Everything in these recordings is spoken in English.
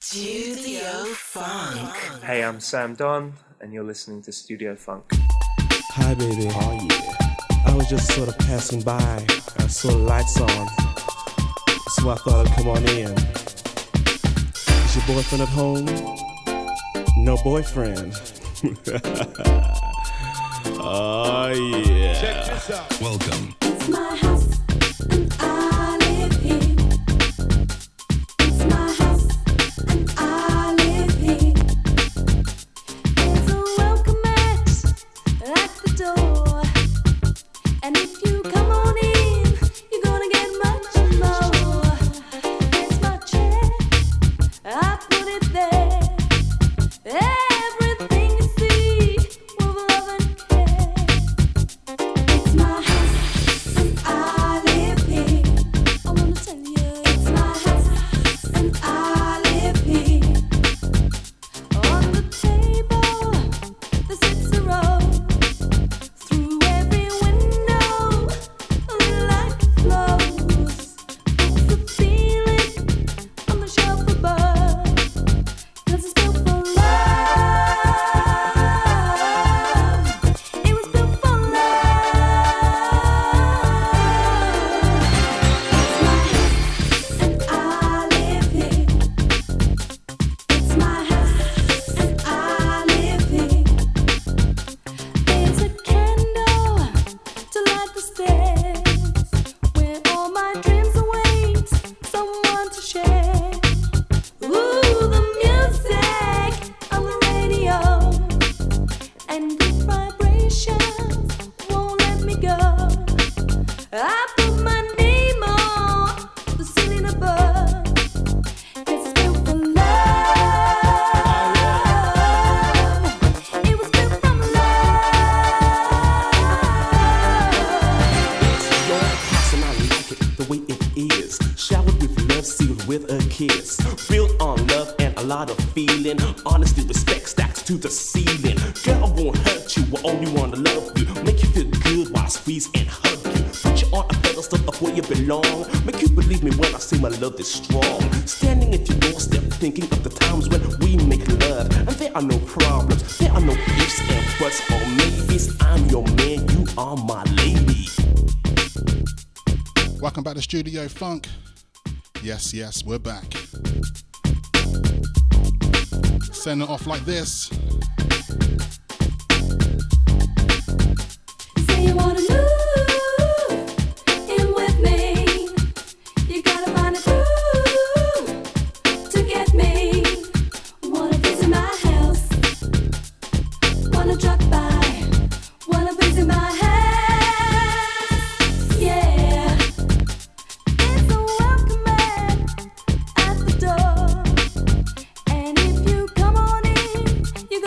Studio Funk. Hey, I'm Sam Don, and you're listening to Studio Funk. Hi, baby. Oh, yeah. I was just sort of passing by. I saw the lights on, so I thought I'd come on in. Is your boyfriend at home? No boyfriend. Oh, yeah. Check this out. Welcome. It's my house, and I live here. It's my house, and I live here. There's a welcome mat at the door, and if you come on in, you're gonna get much more. There's my chair, I put it there. Everything you see, with love and care. It's my house, and I live here. I wanna tell you, it's my house, and I live here. On the table, there sits a rose. Through every window, a light flows. It's the feeling on the shelf above. 'Cause it's built for love. It was built for love. It's my house, and I live here. It's my house, and I live here. There's a candle to light the stairs, where all my dreams await someone to share. Ooh, the music on the radio, and good vibrations won't let me go. I put my name on the ceiling above, 'cause it's built for love. It was built from love. It's your house and I like it the way it is. Showered with love, sealed with a kiss. Built on love and a lot of feeling. Honesty, respect stacked to the ceiling. Girl, I won't hurt you, I only wanna love you. Make you feel good while I squeeze and hug you. Put you on a pedestal of where you belong. Make you believe me when I say my love is strong. Standing at your doorstep, thinking of the times when we make love. And there are no problems, there are no ifs and buts or maybes. I'm your man, you are my lady. Welcome back to Studio Funk. Yes, we're back. Send it off like this. Say you wanna move in with me. You gotta find a groove to get me. Wanna visit my house. Wanna drop by. Wanna visit my house. Yeah. There's a welcome mat at the door, and if you come on in, you're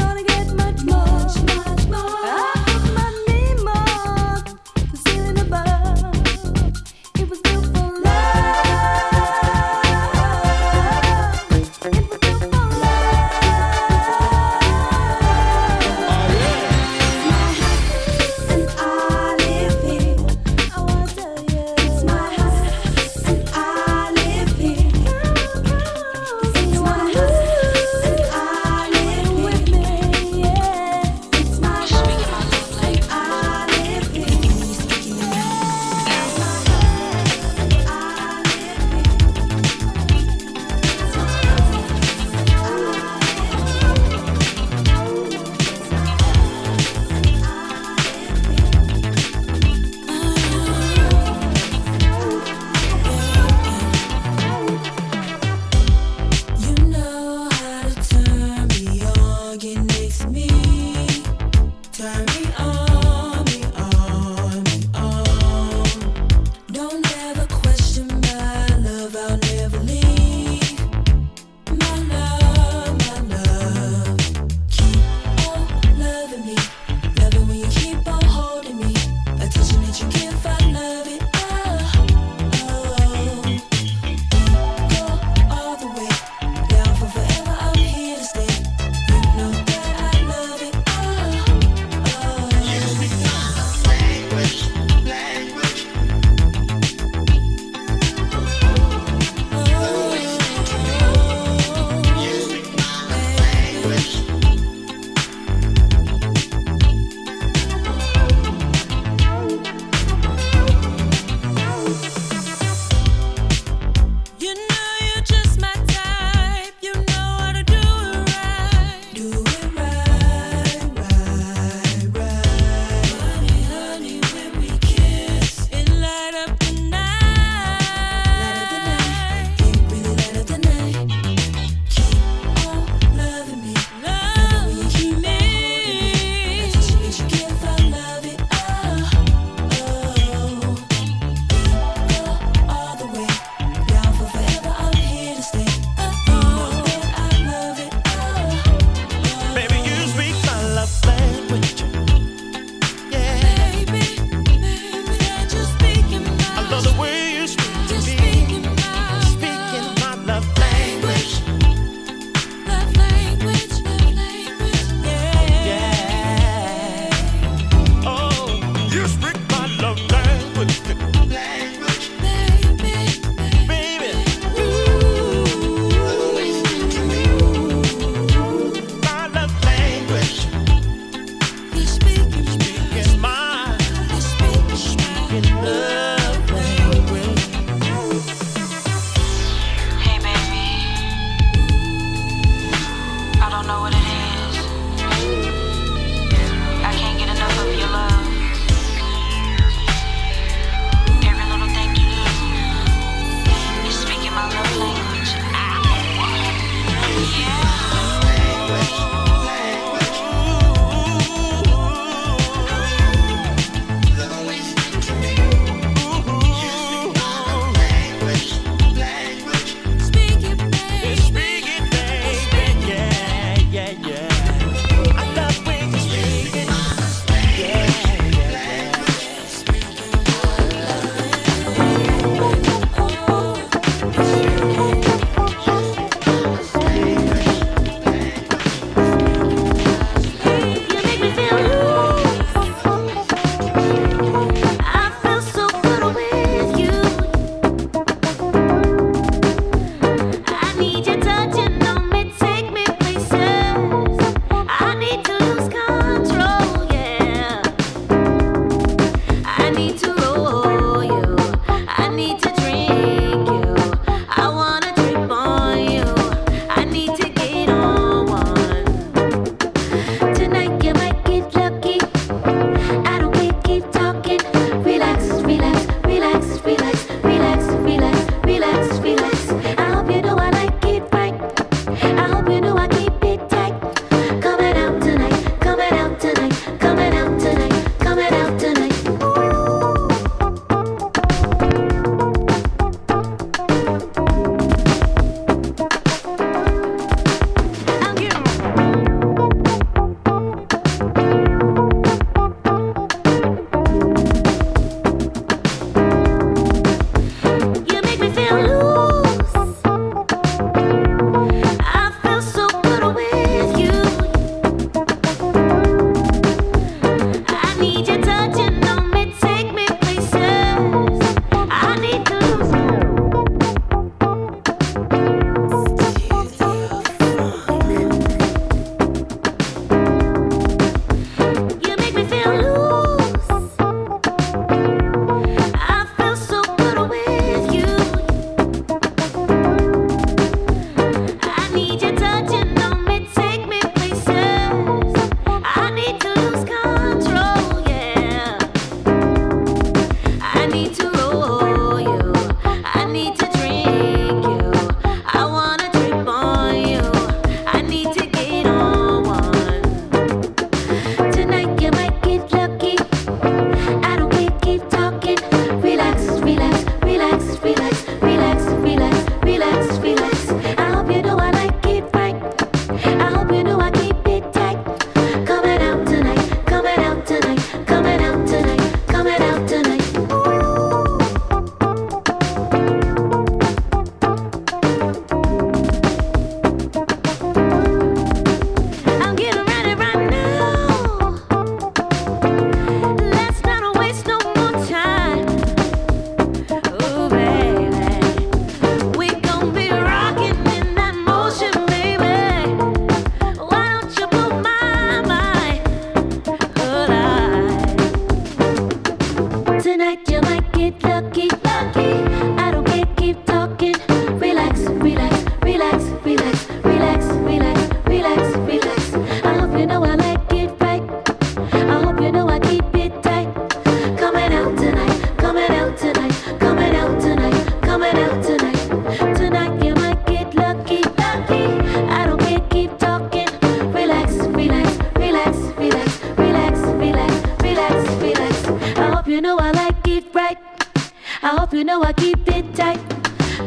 hope you know I keep it tight.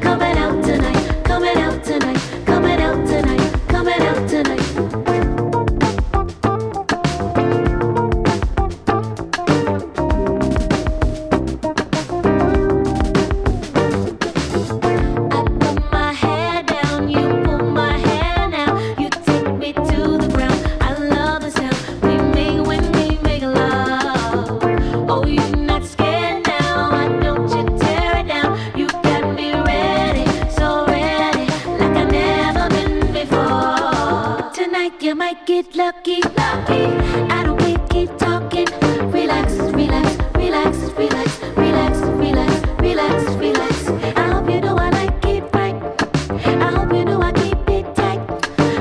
Coming out tonight, coming out tonight, coming out tonight, coming out tonight. You might get lucky, lucky. I don't keep talking. Relax, relax, relax, relax, relax, relax, relax, relax. I hope you know I like it right. I hope you know I keep it tight.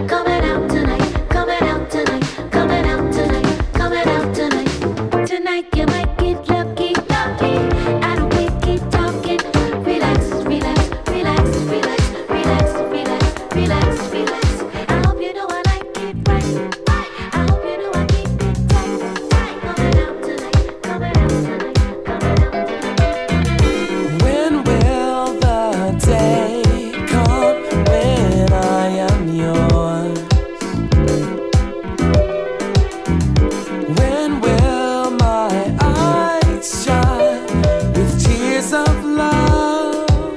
Coming out tonight, coming out tonight, coming out tonight, coming out tonight. Tonight you might get lucky, lucky. I don't keep talking. Relax, relax, relax, relax, relax, relax, relax, relax. I hope you know I like it right. I hope you know I keep it tight. Coming out tonight, coming out tonight, coming out tonight. When will the day come when I am yours? When will my eyes shine with tears of love?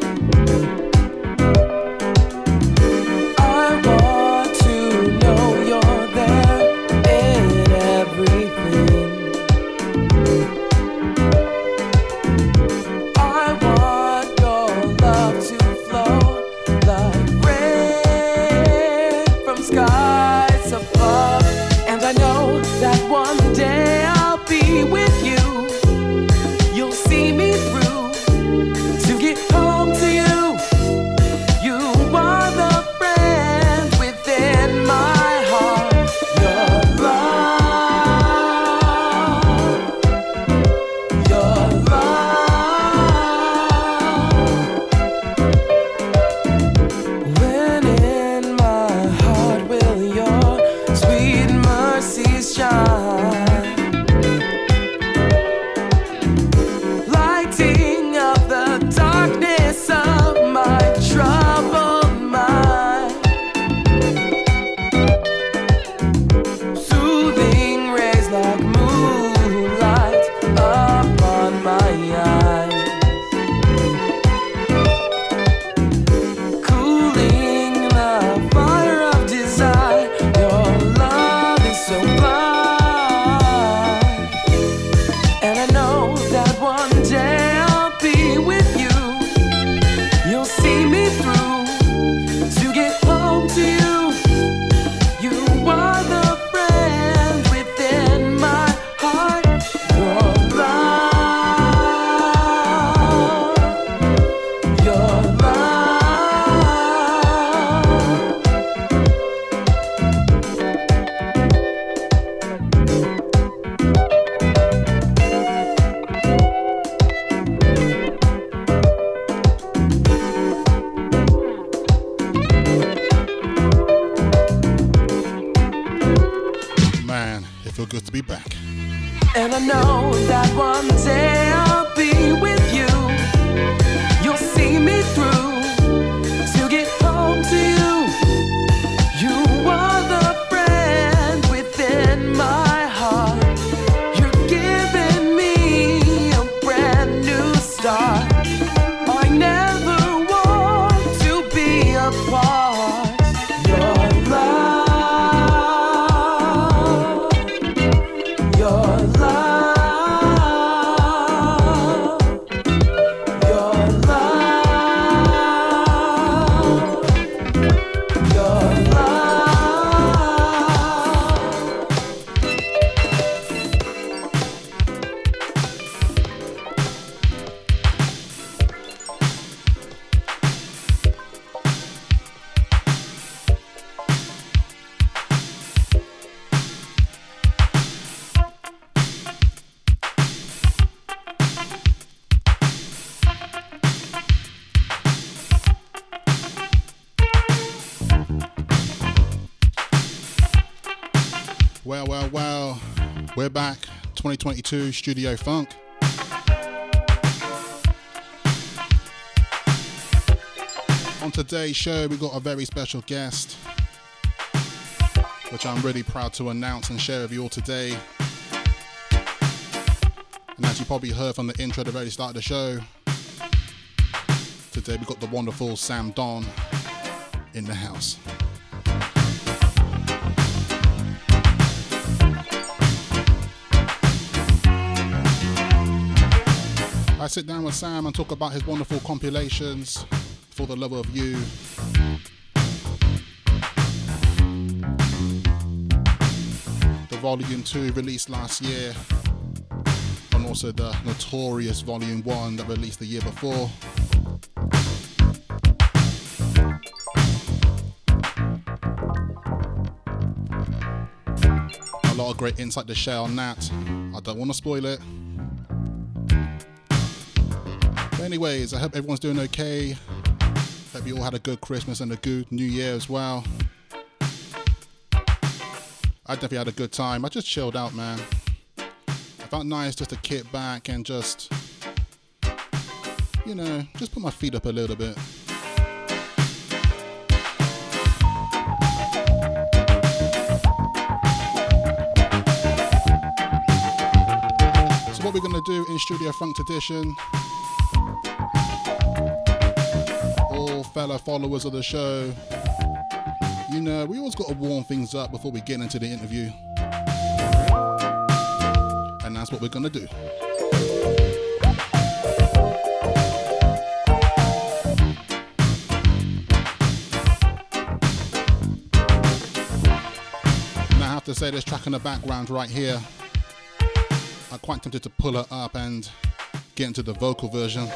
I want to know you're there in everything. I want your love to flow like rain from skies above. And I know that one day I'll be with you. You'll see me through to get home to you. You are the friend within my heart. Your love, your love. When in my heart will your sweet mercies shine, lighting up the darkness of my troubled mind, soothing rays like moonlight upon my eyes, cooling the fire of desire. Your love is so blind, and I know that one day I'll be with you. You'll see me through to get home to you. You are the friend within my heart. Your love, your love. Man, it feels good to be back. And I know that one day I'll be with you. You'll see me through to get home to you. You are the friend within my heart. You're giving me a brand new start. I never want to be apart. Your love, your love, your love, your Well, we're back. 2022 Studio Funk. on today's show, we got a very special guest, which I'm really proud to announce and share with you all today. And as you probably heard from the intro at the very start of the show, today we got the wonderful Sam Don in the house. I sit down with Sam and talk about his wonderful compilations, For the Love of You, the Volume 2 released last year, and also the notorious Volume 1 that released the year before. A lot of great insight to share on that. I don't want to spoil it. But anyways, I hope everyone's doing okay. Hope you all had a good Christmas and a good New Year as well. I definitely had a good time. I just chilled out, man. I felt nice just to kick back and just, you know, just put my feet up a little bit. So what we're going to do in Studio Funk Tradition, all fellow followers of the show, you know, we always got to warm things up before we get into the interview. And that's what we're going to do. Now I have to say, this track in the background right here, I'm quite tempted to pull it up and get into the vocal version.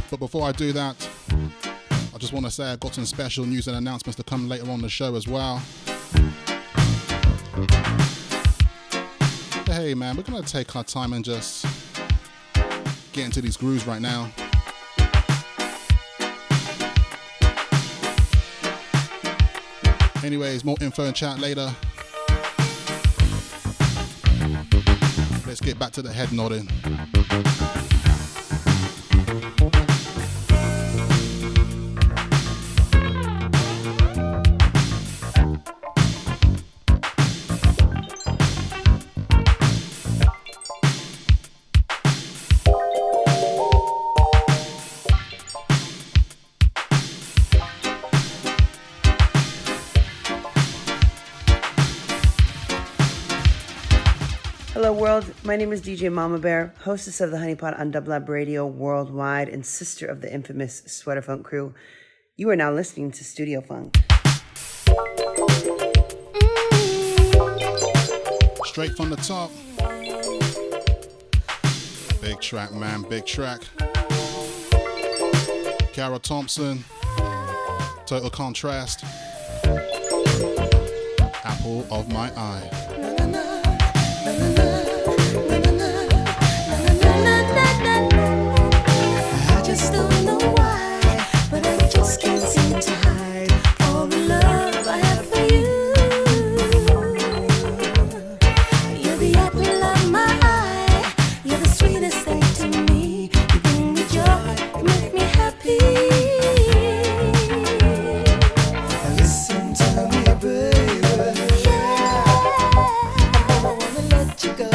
But before I do that, I just want to say I've got some special news and announcements to come later on the show as well. But hey man, we're going to take our time and just get into these grooves right now. Anyways, more info and chat later. Let's get back to the head nodding. Hello world, my name is DJ Mama Bear, hostess of the Honeypot on Dublab Radio worldwide and sister of the infamous Sweater Funk crew. You are now listening to Studio Funk. Straight from the top. Big track, man, big track. Cara Thompson, Total Contrast, Apple of My Eye. I just don't know why, but I just can't seem to hide all the love I have for you. You're the apple of my eye, you're the sweetest thing to me. You bring me joy, you make me happy. Listen to me, baby. Yeah, I don't wanna let you go.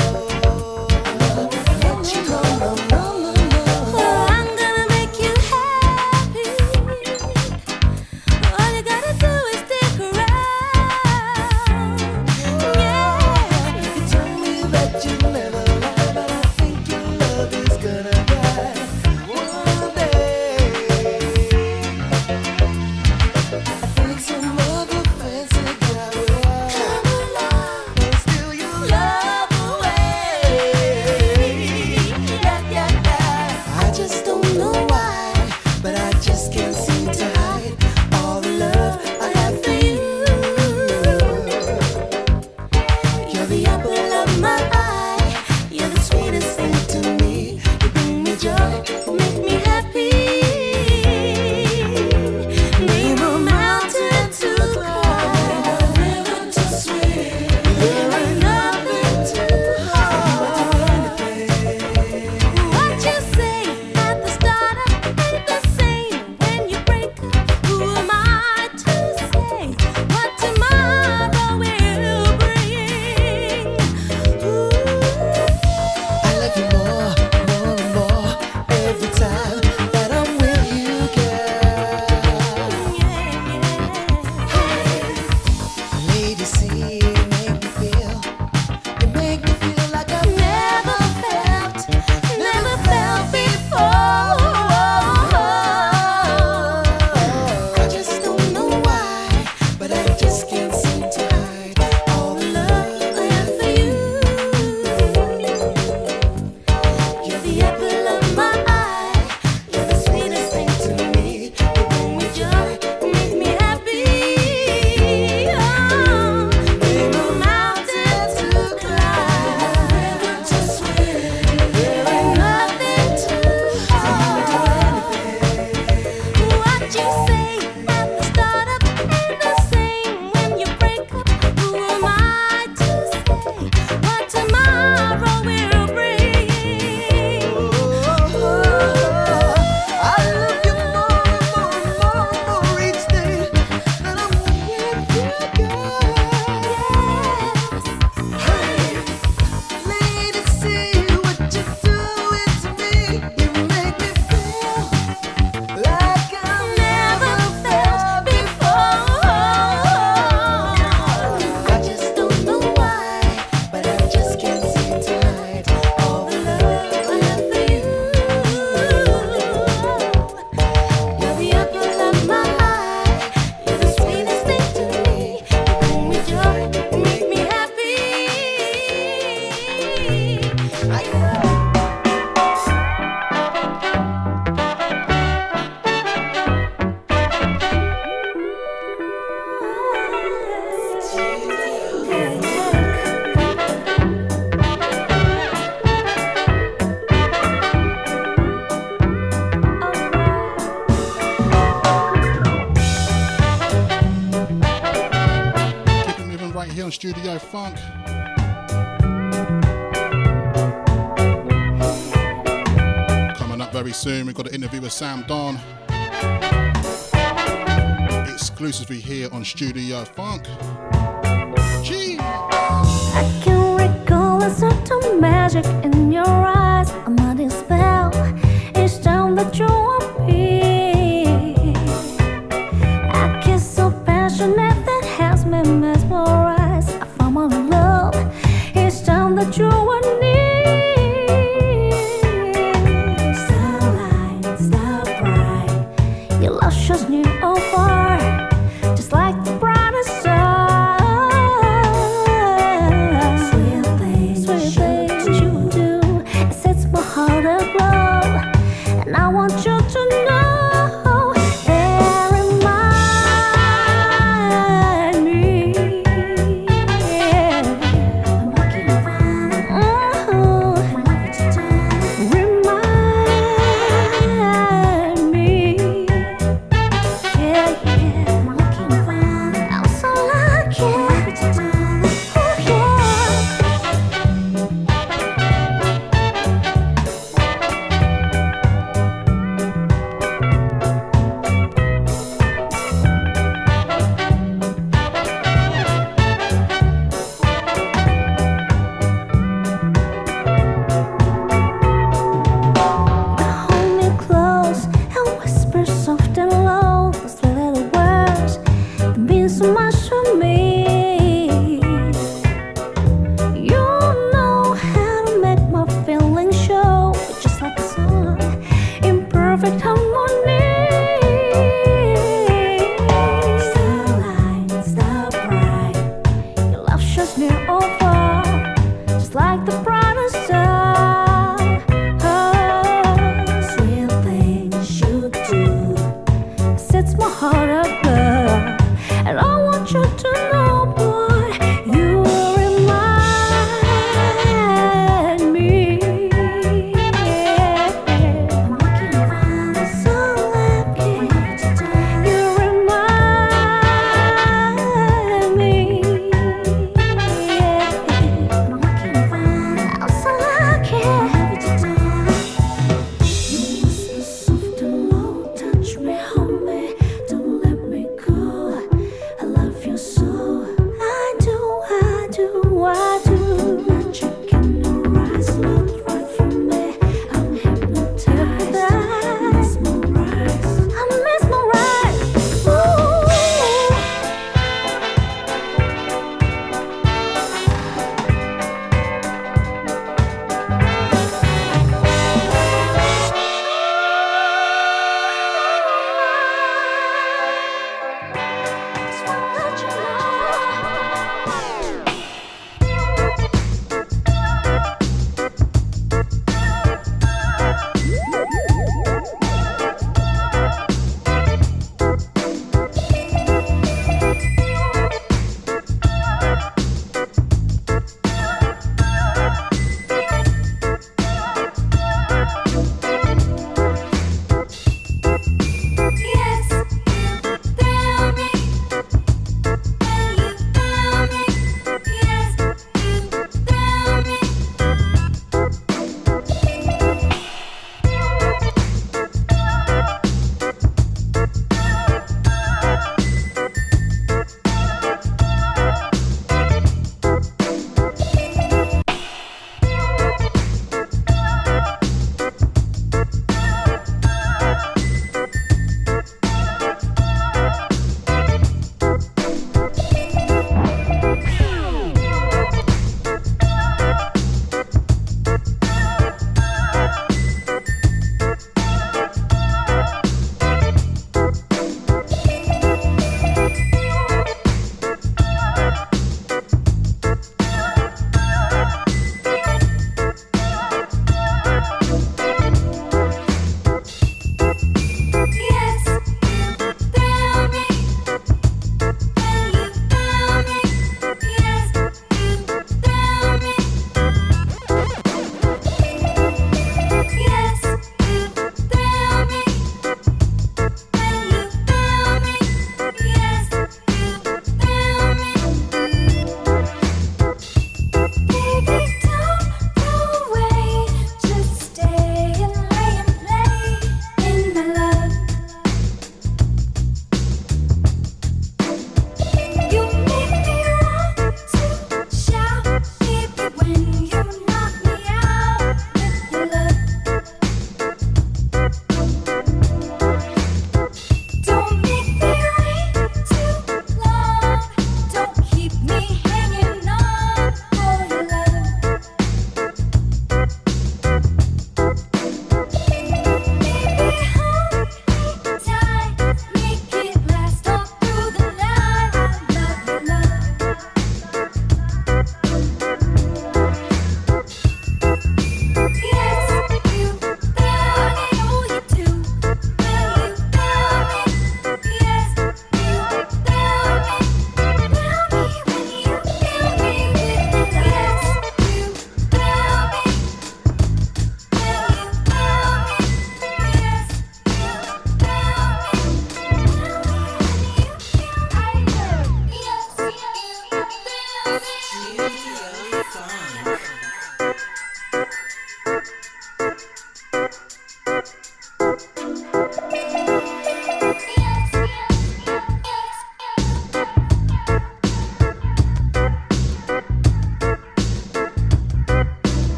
Let you go, no, no, no, no. Oh, I'm gonna make you happy. All you gotta do is stick around. Yeah. You told me that you'd never lie, but I think your love is gonna die one day. I think some other fancy guy will come along and steal your love away. Yeah, yeah, yeah. I just don't know why, but I just can't seem to hide all the love I have for you. You're the apple of my eye, you're the sweetest thing to me. You bring me joy, you make me happy. Name a mountain to climb, a river to swim. There ain't Keep it moving right here on Studio Funk. Coming up very soon, we've got an interview with Sam Don. Exclusively here on Studio Funk. Gee. I can recall a certain magic in your eyes, a mighty spell each time that you appear. A kiss so passionate that has me mesmerized. I found my love each time that you were near. Starlight, star bright, your love shows new over, just like the brightest star. Sweet things you do, it sets my heart aglow, and I want you to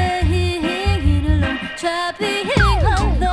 alone, try being alone.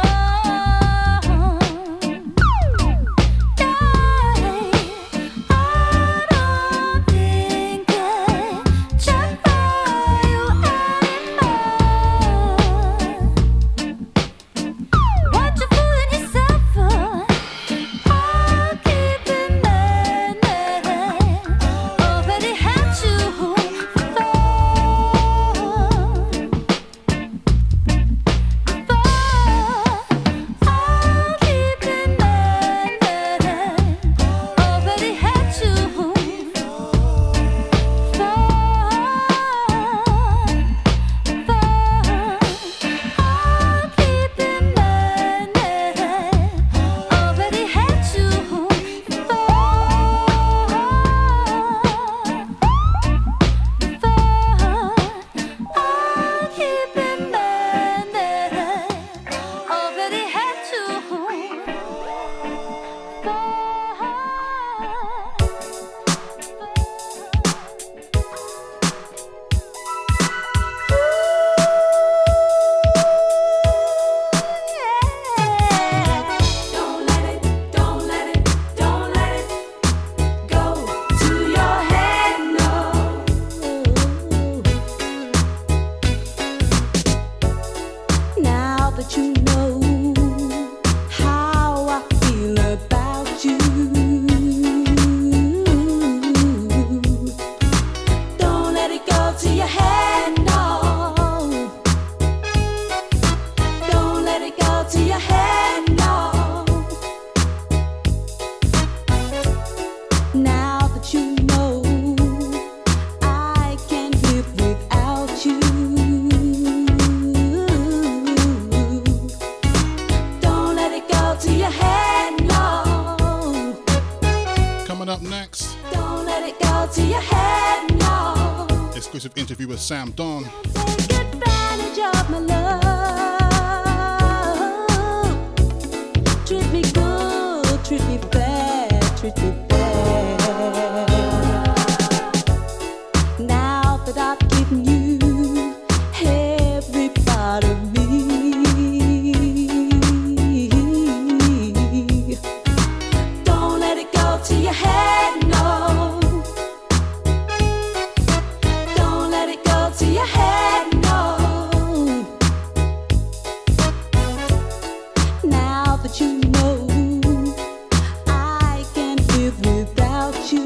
Exclusive interview with Sam Don. Take advantage of my love. Treat me good, treat me fair, treat me fair. Now that I've given you every part of me, don't let it go to your head, no. To your head, no. Now that you know I can't live without you,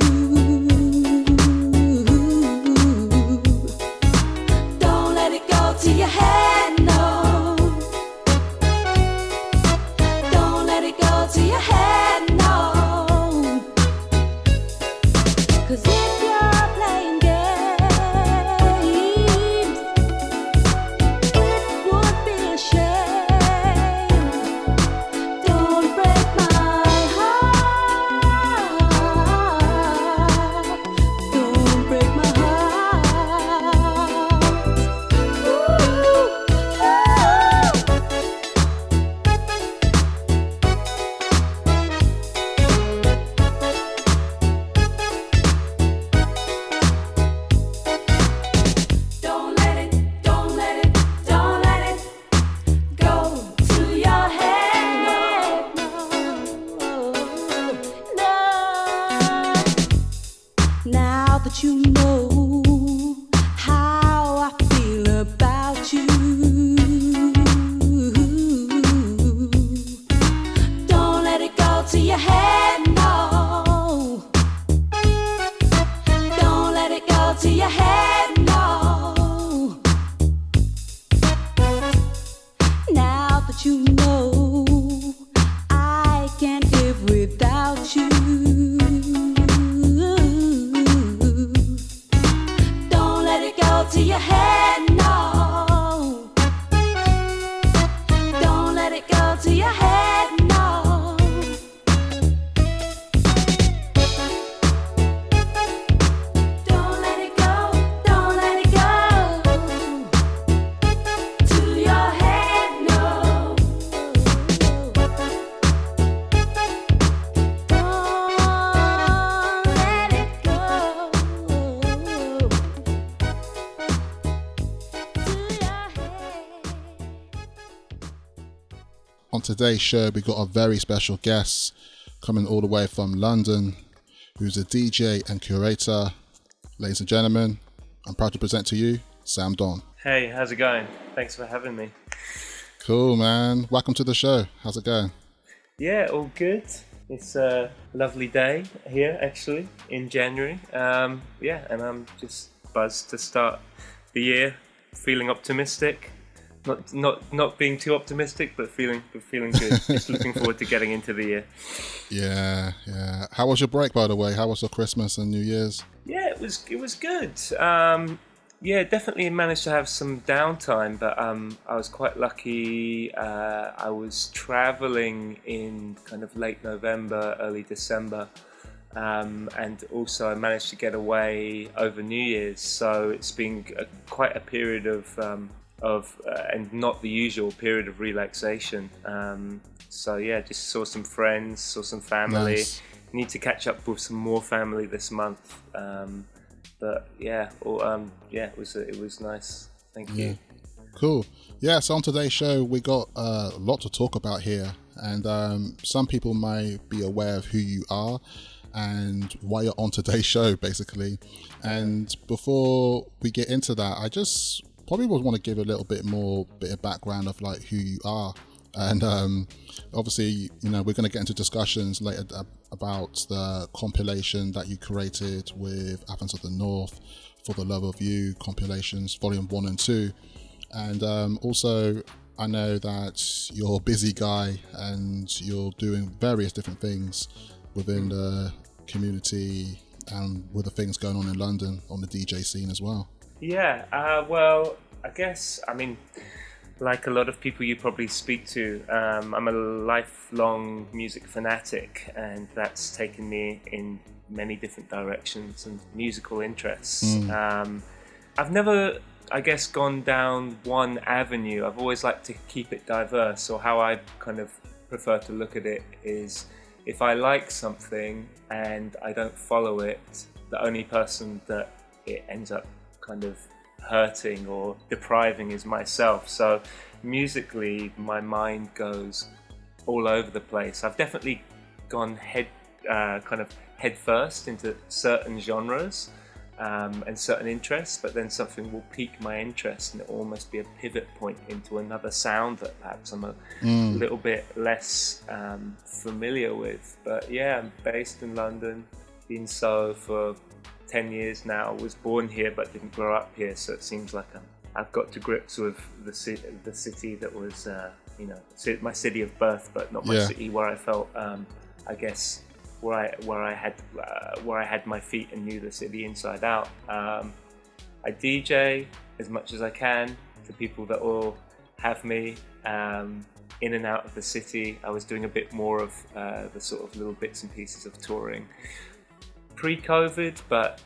don't let it go to your head, no. Don't let it go to your head, no. 'Cause if you're playing games, don't break my heart. Don't break my heart. Don't let it go to your head, no. Now that you know how I feel about you, don't let it go to your head, no. Don't let it go to your head, no. Now that you know I can't live without you, don't let it go to your head, no. Don't let it go to your head, no. Don't let it go to your head, no. on today's show, we got a very special guest coming all the way from London, who's a DJ and curator. Ladies and gentlemen, I'm proud to present to you Sam Don. Hey, how's it going? Thanks for having me. Cool, man. Welcome to the show. How's it going? Yeah, all good. It's a lovely day here, actually, in January. And I'm just buzzed to start the year, feeling optimistic. Not being too optimistic, but feeling good. Just looking forward to getting into the year. Yeah. How was your break, by the way? How was your Christmas and New Year's? Yeah, it was good. Definitely managed to have some downtime, but I was quite lucky. I was traveling in kind of late November, early December, and also I managed to get away over New Year's. So it's been quite a period of and not the usual period of relaxation. Just saw some friends, saw some family. Nice. Need to catch up with some more family this month. It was nice. Thank you. Cool. Yeah, so on today's show, we got a lot to talk about here. And some people may be aware of who you are and why you're on today's show, basically. And before we get into that, I just probably would want to give a little bit of background of like who you are. And obviously, you know, we're going to get into discussions later about the compilation that you created with Athens of the North, For the Love of You compilations, volume 1 and 2. And also, I know that you're a busy guy and you're doing various different things within the community and with the things going on in London on the DJ scene as well. Yeah, I guess, like a lot of people you probably speak to, I'm a lifelong music fanatic, and that's taken me in many different directions and musical interests. I've never, I guess, gone down one avenue. I've always liked to keep it diverse, or how I kind of prefer to look at it is, if I like something and I don't follow it, the only person that it ends up kind of hurting or depriving is myself. So musically, my mind goes all over the place. I've definitely gone head first into certain genres and certain interests, but then something will pique my interest and it will almost be a pivot point into another sound that perhaps I'm a little bit less familiar with. But yeah, I'm based in London, been so for 10 years now. Was born here but didn't grow up here, so it seems like I've got to grips with the city that was my city of birth, but not my city where I felt I guess where I had my feet and knew the city inside out. I DJ as much as I can to people that will have me in and out of the city. I was doing a bit more of the sort of little bits and pieces of touring pre-COVID, but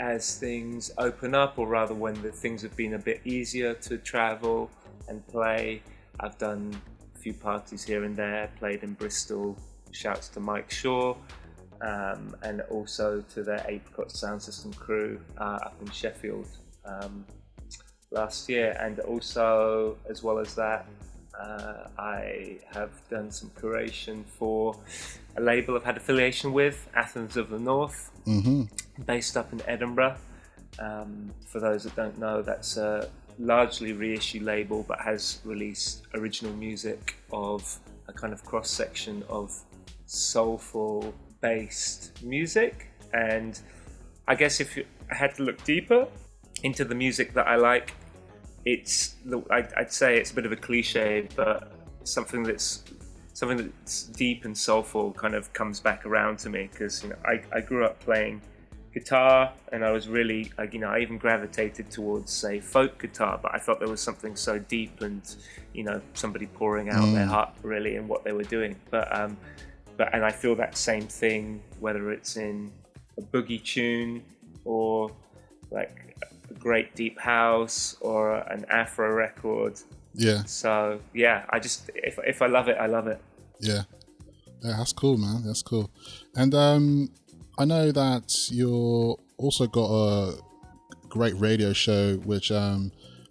as things open up, or rather when the things have been a bit easier to travel and play, I've done a few parties here and there, played in Bristol, shouts to Mike Shaw, and also to the Apricot Sound System crew up in Sheffield last year. And also, as well as that, I have done some curation for a label I've had affiliation with, Athens of the North, based up in Edinburgh. For those that don't know, that's a largely reissue label, but has released original music of a kind of cross-section of soulful based music. And I guess if I had to look deeper into the music that I like, I'd say it's a bit of a cliche, but something that's deep and soulful kind of comes back around to me, because I grew up playing guitar, and I was really I even gravitated towards, say, folk guitar, but I thought there was something so deep and somebody pouring out their heart really in what they were doing. But I feel that same thing whether it's in a boogie tune or like a great deep house or an Afro record. Yeah. So yeah, I just if I love it, I love it. Yeah, that's cool, man. That's cool. And I know that you're also got a great radio show which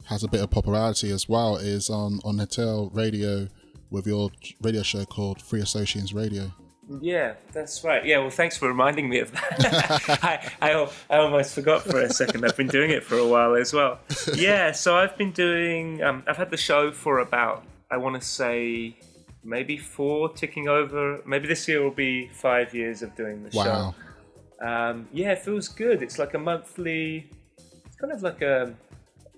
has a bit of popularity as well is on Natal Radio with your radio show called Free Associations Radio. Yeah, that's right. Yeah, well, thanks for reminding me of that. I almost forgot for a second. I've been doing it for a while as well. Yeah, so I've been doing... I've had the show for about, I want to say, maybe 4, ticking over. Maybe this year will be 5 years of doing the show. Yeah, it feels good. It's like a monthly... It's kind of like a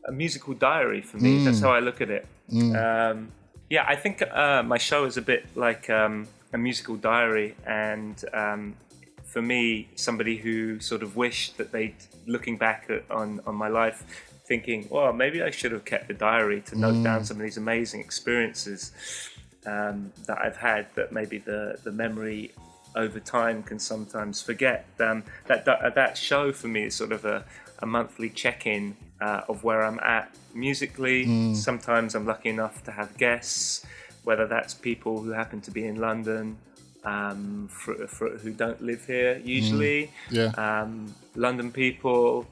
musical diary for me. That's how I look at it. Yeah, I think my show is a bit like... a musical diary, and for me, somebody who sort of wished that they'd, looking back on my life, thinking, well, maybe I should have kept a diary to note down some of these amazing experiences that I've had, that maybe the memory over time can sometimes forget. That show for me is sort of a monthly check-in of where I'm at musically. Sometimes I'm lucky enough to have guests, whether that's people who happen to be in London, who don't live here usually, London people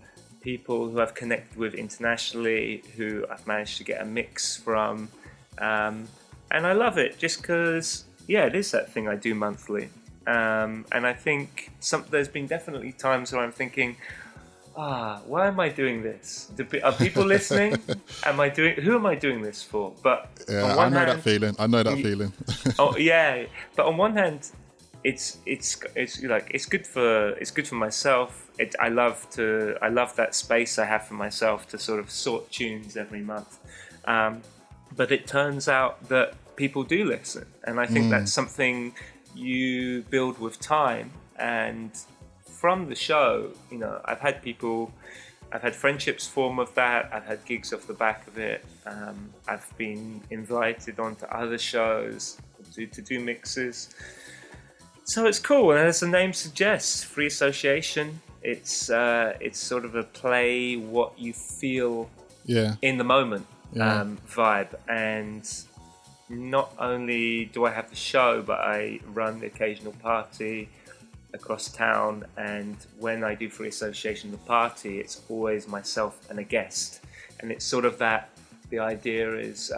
who I've connected with internationally, who I've managed to get a mix from, and I love it just because, yeah, it is that thing I do monthly, and I think there's been definitely times where I'm thinking, why am I doing this? Are people listening? Who am I doing this for? But yeah, I know that feeling. Oh yeah, but on one hand, it's like it's good for myself. I love that space I have for myself to sort of sort tunes every month. But it turns out that people do listen, and I think that's something you build with time. And from the show, you know, I've had friendships form of that. I've had gigs off the back of it. I've been invited onto other shows to do mixes. So it's cool, and as the name suggests, free association. It's sort of a play what you feel in the moment vibe. And not only do I have the show, but I run the occasional party across town, and when I do free association, the party, it's always myself and a guest, and it's sort of that, the idea is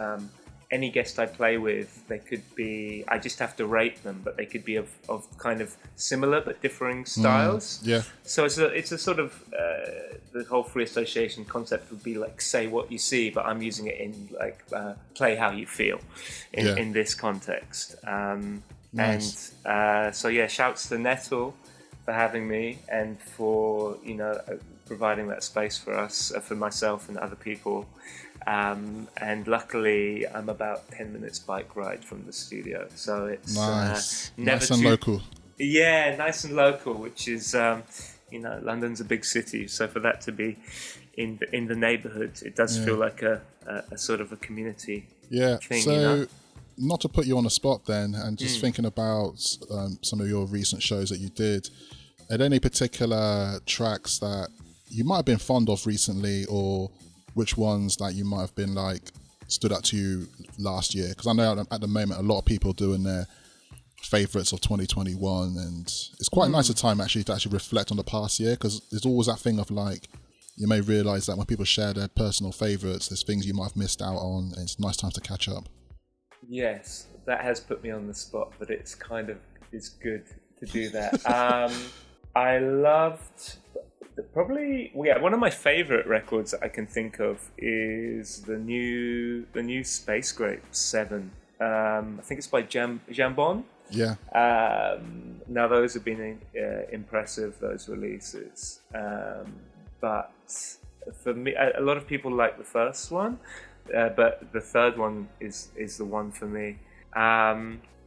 any guest I play with, they could be, I just have to rate them, but they could be of kind of similar but differing styles. So it's a sort of the whole free association concept would be like say what you see, but I'm using it in like play how you feel in this context. Nice. And so yeah, shouts to Nettle for having me and for, you know, providing that space for us, for myself and other people. And luckily I'm about 10 minutes bike ride from the studio, so it's nice and local. Yeah, nice and local, which is you know, London's a big city, so for that to be in the neighbourhood, it does feel like a sort of a community thing, so you know? Not to put you on the spot then, and just thinking about some of your recent shows that you did, are there any particular tracks that you might have been fond of recently, or which ones that you might have been like stood out to you last year? Because I know at the moment a lot of people doing their favourites of 2021, and it's quite nice a time actually to actually reflect on the past year, because there's always that thing of like, you may realise that when people share their personal favourites, there's things you might have missed out on, and it's a nice time to catch up. Yes, that has put me on the spot, but it's good to do that. I loved one of my favourite records that I can think of is the new Space Grape 7. I think it's by Jambon. Yeah. Now those have been impressive, those releases. But for me, a lot of people like the first one. But the third one is the one for me.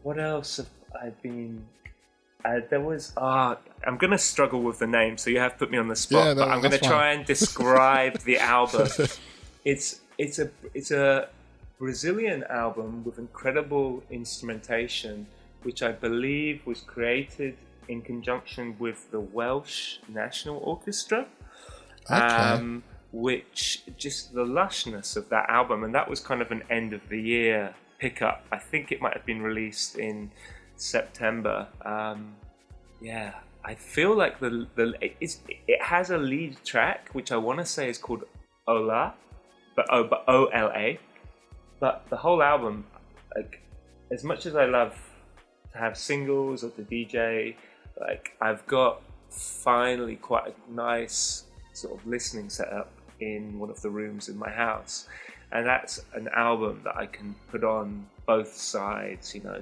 What else have I been? There was I'm gonna struggle with the name, so you have put me on the spot. But I'm gonna try and describe the album. It's a Brazilian album with incredible instrumentation, which I believe was created in conjunction with the Welsh National Orchestra. Okay. Which just the lushness of that album, and that was kind of an end of the year pickup. I think it might have been released in September. I feel like it has a lead track which I want to say is called Ola, but OLA. But the whole album, like, as much as I love to have singles or to DJ, like, I've got finally quite a nice sort of listening setup in one of the rooms in my house, and that's an album that I can put on both sides, you know,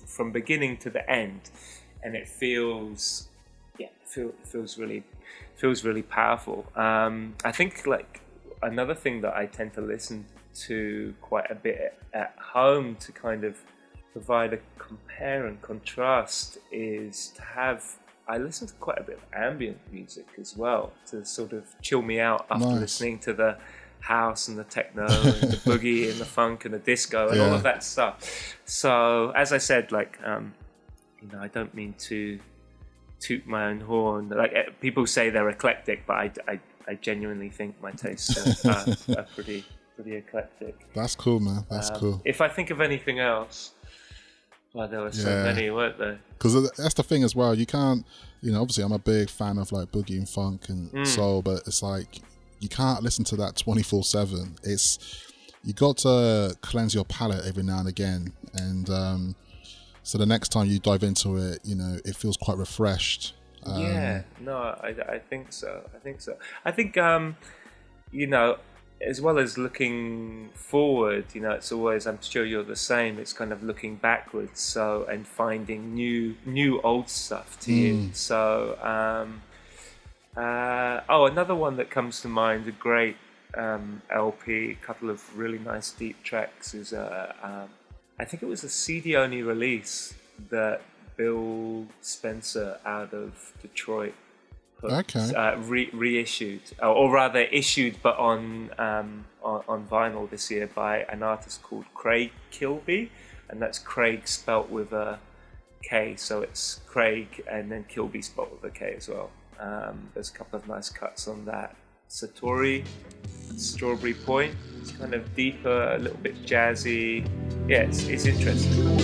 from beginning to the end, and it feels really powerful. I think, like, another thing that I tend to listen to quite a bit at home to kind of provide a compare and contrast is to have, I listen to quite a bit of ambient music as well to sort of chill me out after listening to the house and the techno and the boogie and the funk and the disco and all of that stuff. So as I said, like, you know, I don't mean to toot my own horn. Like, people say they're eclectic, but I genuinely think my tastes are pretty eclectic. That's cool, man. That's cool. If I think of anything else, well, there were so many, weren't there? Because that's the thing as well. You can't, you know, obviously I'm a big fan of like boogie and funk and soul, but it's like you can't listen to that 24/7. It's, you got to cleanse your palate every now and again, and so the next time you dive into it, you know, it feels quite refreshed. I think so. I think, you know, as well as looking forward, you know, it's always, I'm sure you're the same, it's kind of looking backwards, so, and finding new old stuff to you. So, another one that comes to mind, a great LP, a couple of really nice deep tracks, is I think it was a CD-only release that Bill Spencer out of Detroit put, reissued, or rather issued, but on vinyl this year by an artist called Craig Kilby, and that's Craig spelt with a K, so it's Craig and then Kilby spelt with a K as well. There's a couple of nice cuts on that. Satori, Strawberry Point, it's kind of deeper, a little bit jazzy. Yeah, it's interesting.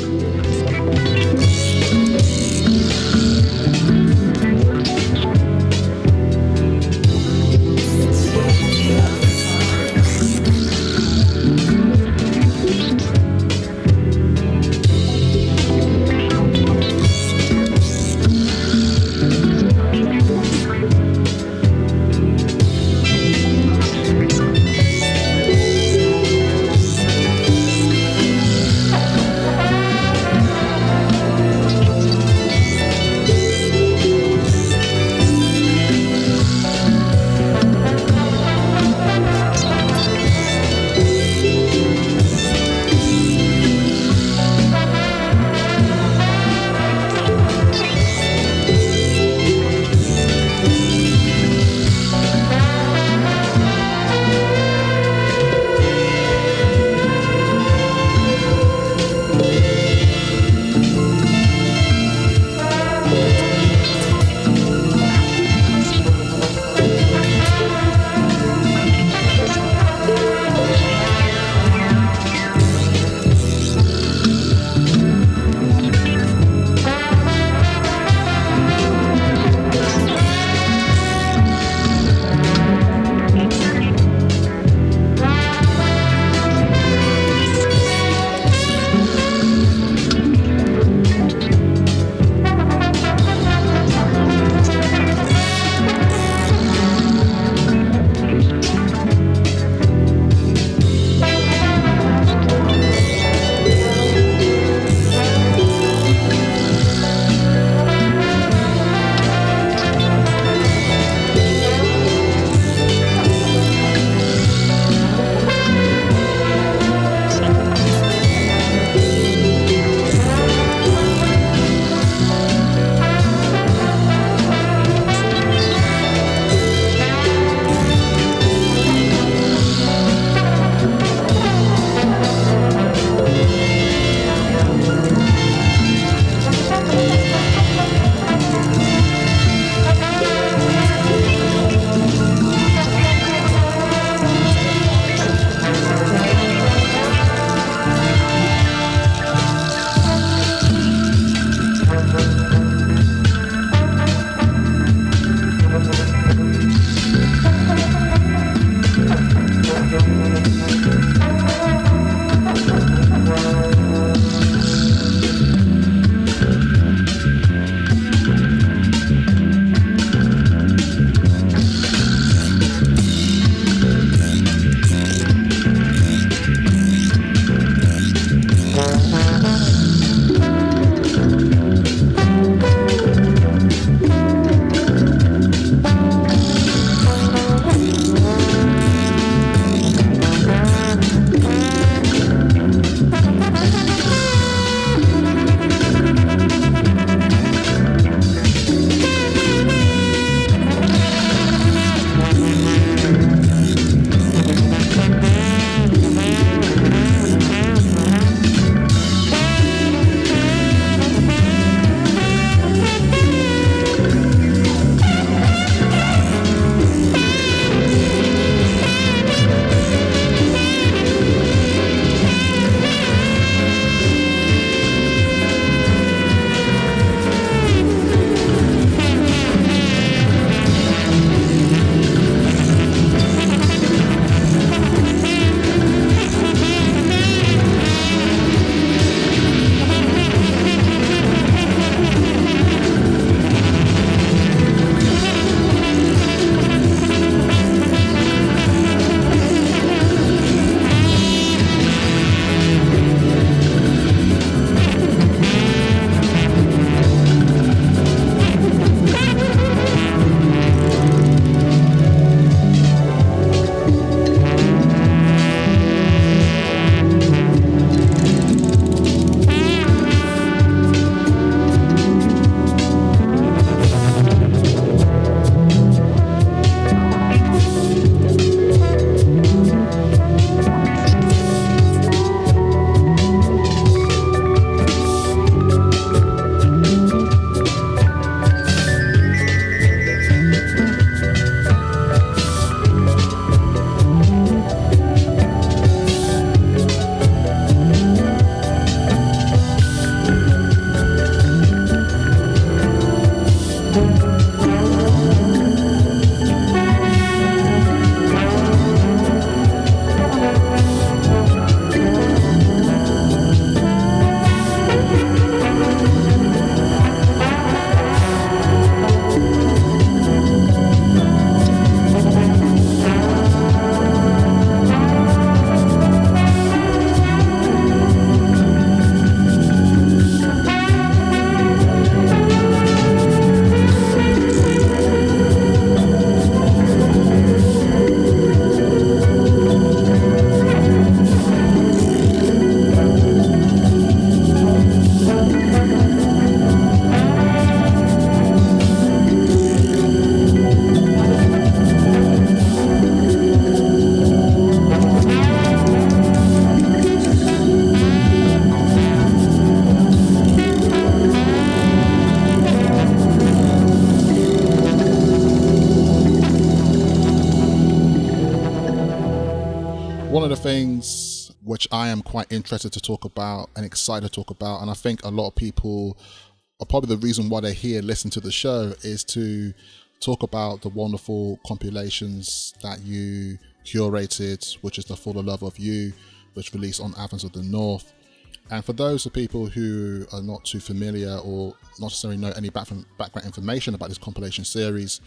One of the things which I am quite interested to talk about and excited to talk about, and I think a lot of people are probably the reason why they're here, listen to the show, is to talk about the wonderful compilations that you curated, which is The Fuller Love of You, which released on Athens of the North. And for those of people who are not too familiar or not necessarily know any background information about this compilation series,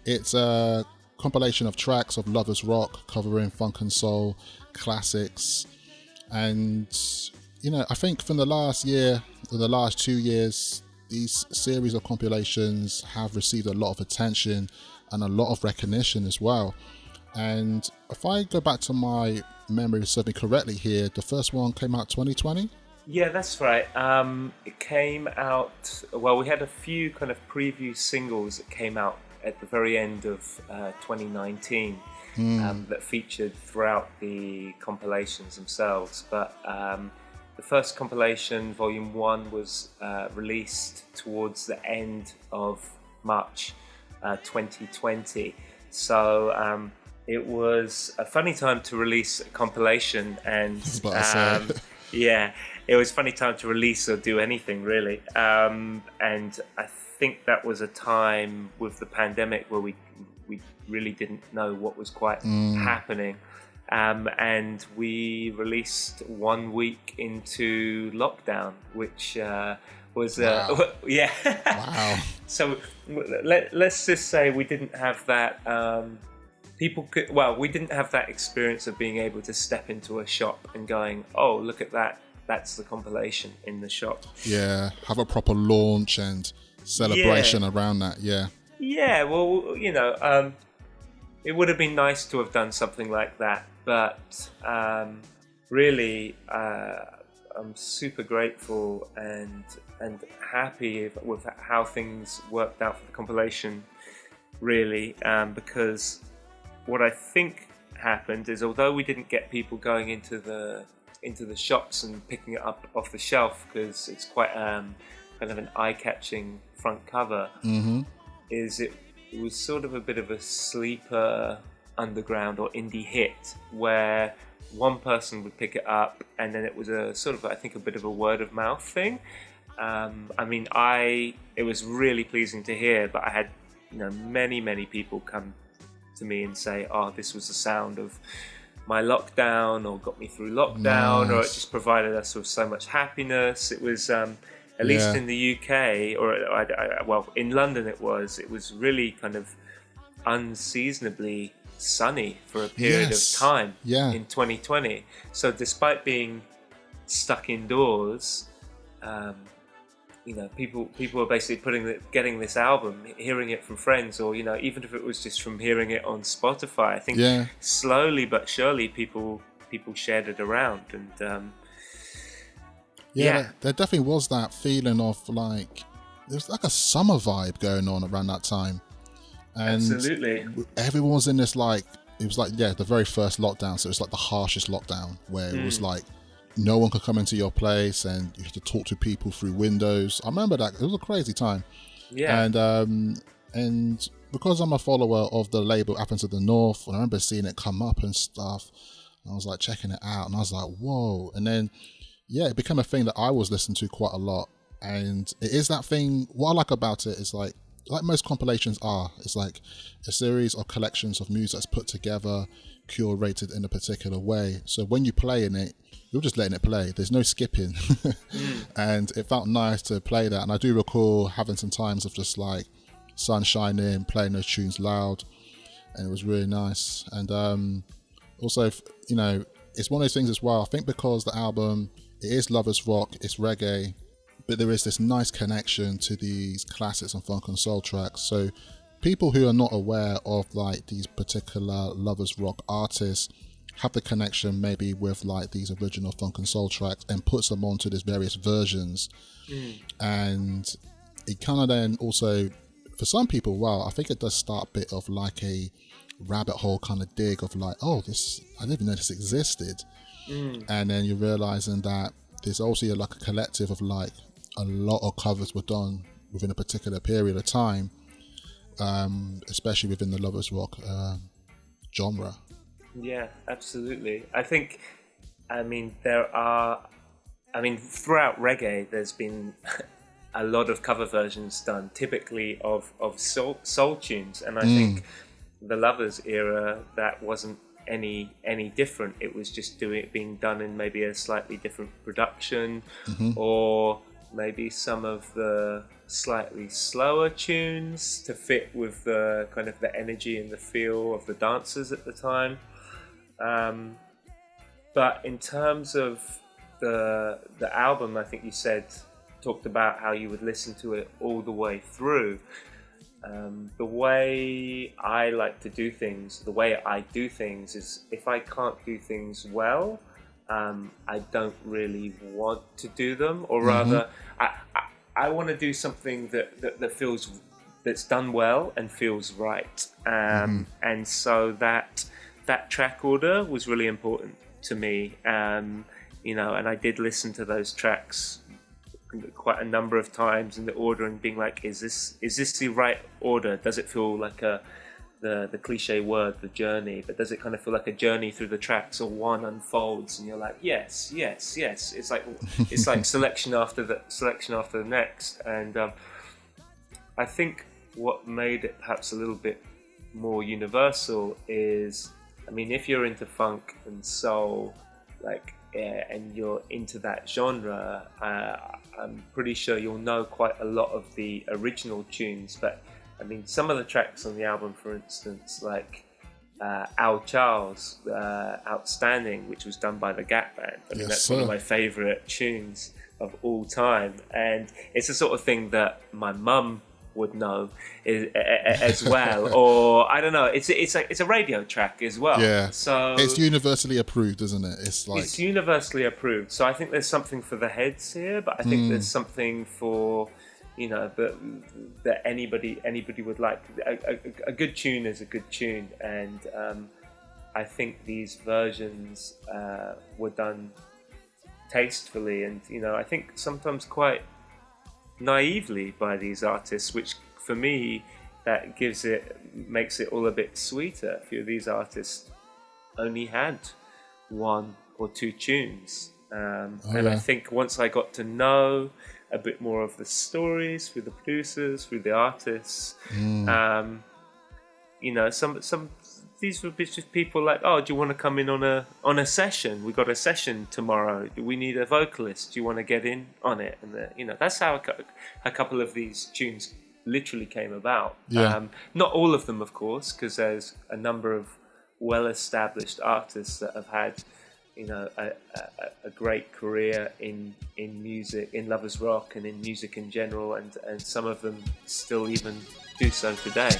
it's a compilation of tracks of lovers rock covering funk and soul classics. And you know, I think from the last year or the last 2 years, these series of compilations have received a lot of attention and a lot of recognition as well. And if I go back to my memory serving correctly here, the first one came out 2020. Yeah, that's right. It came out, well, we had a few kind of preview singles that came out at the very end of 2019 that featured throughout the compilations themselves. But the first compilation, Volume 1, was released towards the end of March 2020. So it was a funny time to release a compilation, and yeah, it was a funny time to release or do anything really. And I think that was a time with the pandemic where we really didn't know what was quite happening. And we released 1 week into lockdown, which was Wow. yeah. Wow. So let's just say we didn't have that. We didn't have that experience of being able to step into a shop and going, oh, look at that. That's the compilation in the shop. Yeah, have a proper launch and celebration around that. Yeah, well, you know, it would have been nice to have done something like that, but really, I'm super grateful and happy with how things worked out for the compilation, really, because what I think happened is, although we didn't get people going into the shops and picking it up off the shelf, because it's quite kind of an eye-catching front cover, is it was sort of a bit of a sleeper underground or indie hit where one person would pick it up and then it was a sort of, I think, a bit of a word of mouth thing. I mean, it was really pleasing to hear, but I had, you know, many people come to me and say, oh, this was the sound of my lockdown, or got me through lockdown, or it just provided us with so much happiness. It was, at least in the UK, or well, in London it was really kind of unseasonably sunny for a period of time in 2020. So despite being stuck indoors, you know, people were basically getting this album, hearing it from friends, or, you know, even if it was just from hearing it on Spotify. I think slowly but surely people shared it around, and there definitely was that feeling of like there's like a summer vibe going on around that time, and absolutely everyone was in this, like, it was like the very first lockdown, so it's like the harshest lockdown where it was like no one could come into your place and you had to talk to people through windows. I remember that. It was a crazy time. And because I'm a follower of the label Athens of the North, and I remember seeing it come up and stuff, and I was like checking it out, and I was like, whoa. And then it became a thing that I was listening to quite a lot. And it is that thing, what I like about it is like most compilations are, it's like a series of collections of music that's put together, curated in a particular way. So when you play in it, you're just letting it play. There's no skipping. And it felt nice to play that. And I do recall having some times of just like sun shining, playing those tunes loud, and it was really nice. And also, you know, it's one of those things as well. I think because the album, it is lovers rock, it's reggae, but there is this nice connection to these classics and funk and soul tracks. So people who are not aware of like these particular lovers rock artists have the connection maybe with like these original funk and soul tracks and puts them onto these various versions. And it kind of then also, for some people, well, I think it does start a bit of like a rabbit hole kind of dig of like, oh, this, I didn't even know this existed. And then you're realizing that there's also like a collective of like a lot of covers were done within a particular period of time, especially within the lovers rock genre. Yeah, absolutely. Throughout reggae, there's been a lot of cover versions done, typically of soul tunes, and I think the Lovers era, that wasn't any different. It was just being done in maybe a slightly different production, or maybe some of the slightly slower tunes to fit with the kind of the energy and the feel of the dancers at the time. But in terms of the album, I think you talked about how you would listen to it all the way through. The way I like to do things, the way I do things is, if I can't do things well, I don't really want to do them, or rather, I want to do something that's done well and feels right. And so that track order was really important to me. And I did listen to those tracks quite a number of times in the order and being like, is this the right order? Does it feel like the cliche word, the journey, but does it kind of feel like a journey through the tracks, or one unfolds and you're like, yes. It's like selection after the next. And I think what made it perhaps a little bit more universal is, if you're into funk and soul, and you're into that genre, I'm pretty sure you'll know quite a lot of the original tunes. But some of the tracks on the album, for instance, like Al Charles, Outstanding, which was done by the Gap Band. That's one of my favourite tunes of all time, and it's the sort of thing that my mum would know as well. Or I don't know, it's a radio track as well. Yeah. So it's universally approved, isn't it? It's universally approved. So I think there's something for the heads here, but I think there's something for that anybody would like. A good tune is a good tune, and I think these versions were done tastefully, and I think sometimes quite naively by these artists, which for me that makes it all a bit sweeter. A few of these artists only had one or two tunes, and I think once I got to know a bit more of the stories through the producers, through the artists, some these were just people like, oh, do you want to come in on a session? We got a session tomorrow. We need a vocalist. Do you want to get in on it? And that's how a couple of these tunes literally came about. Yeah. Not all of them, of course, because there's a number of well-established artists that have had a great career in music, in lovers rock, and in music in general, and some of them still even do so today.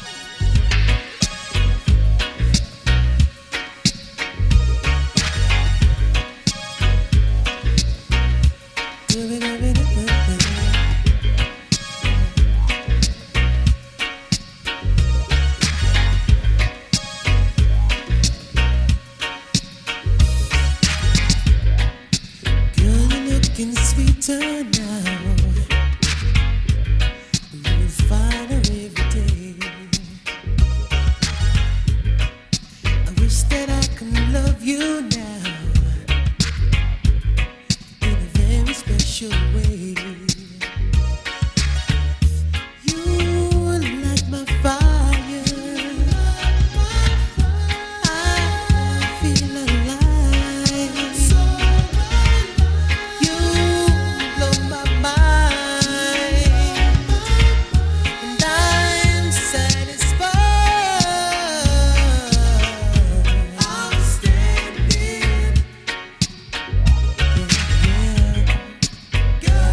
Girl,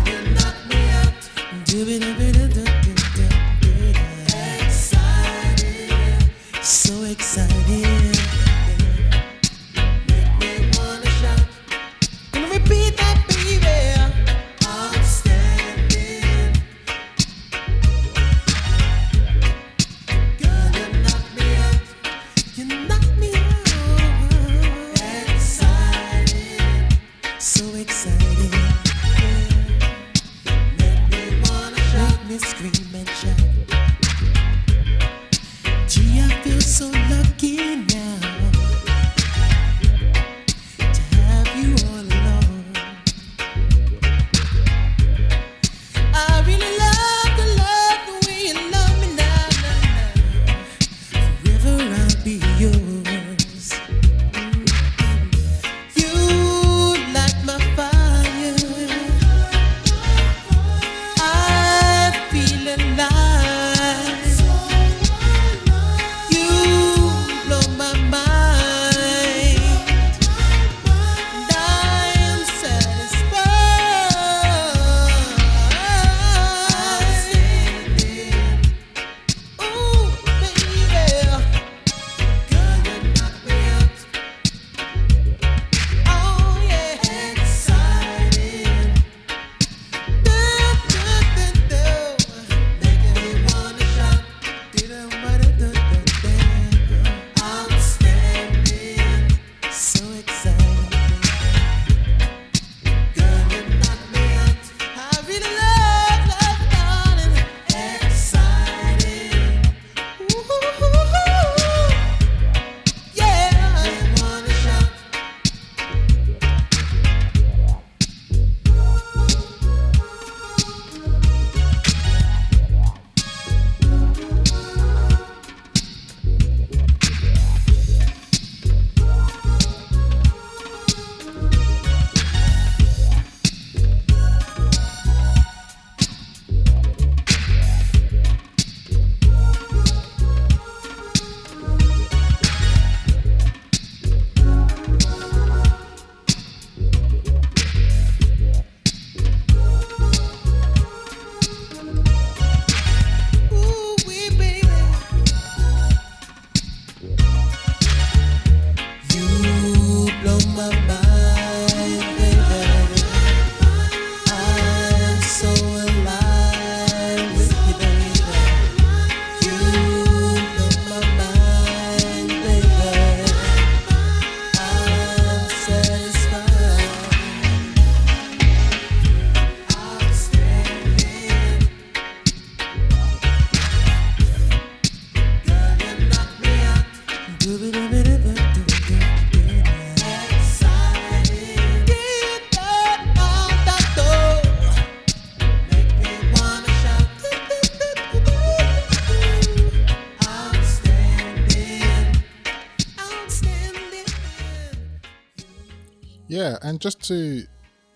Yeah, and just to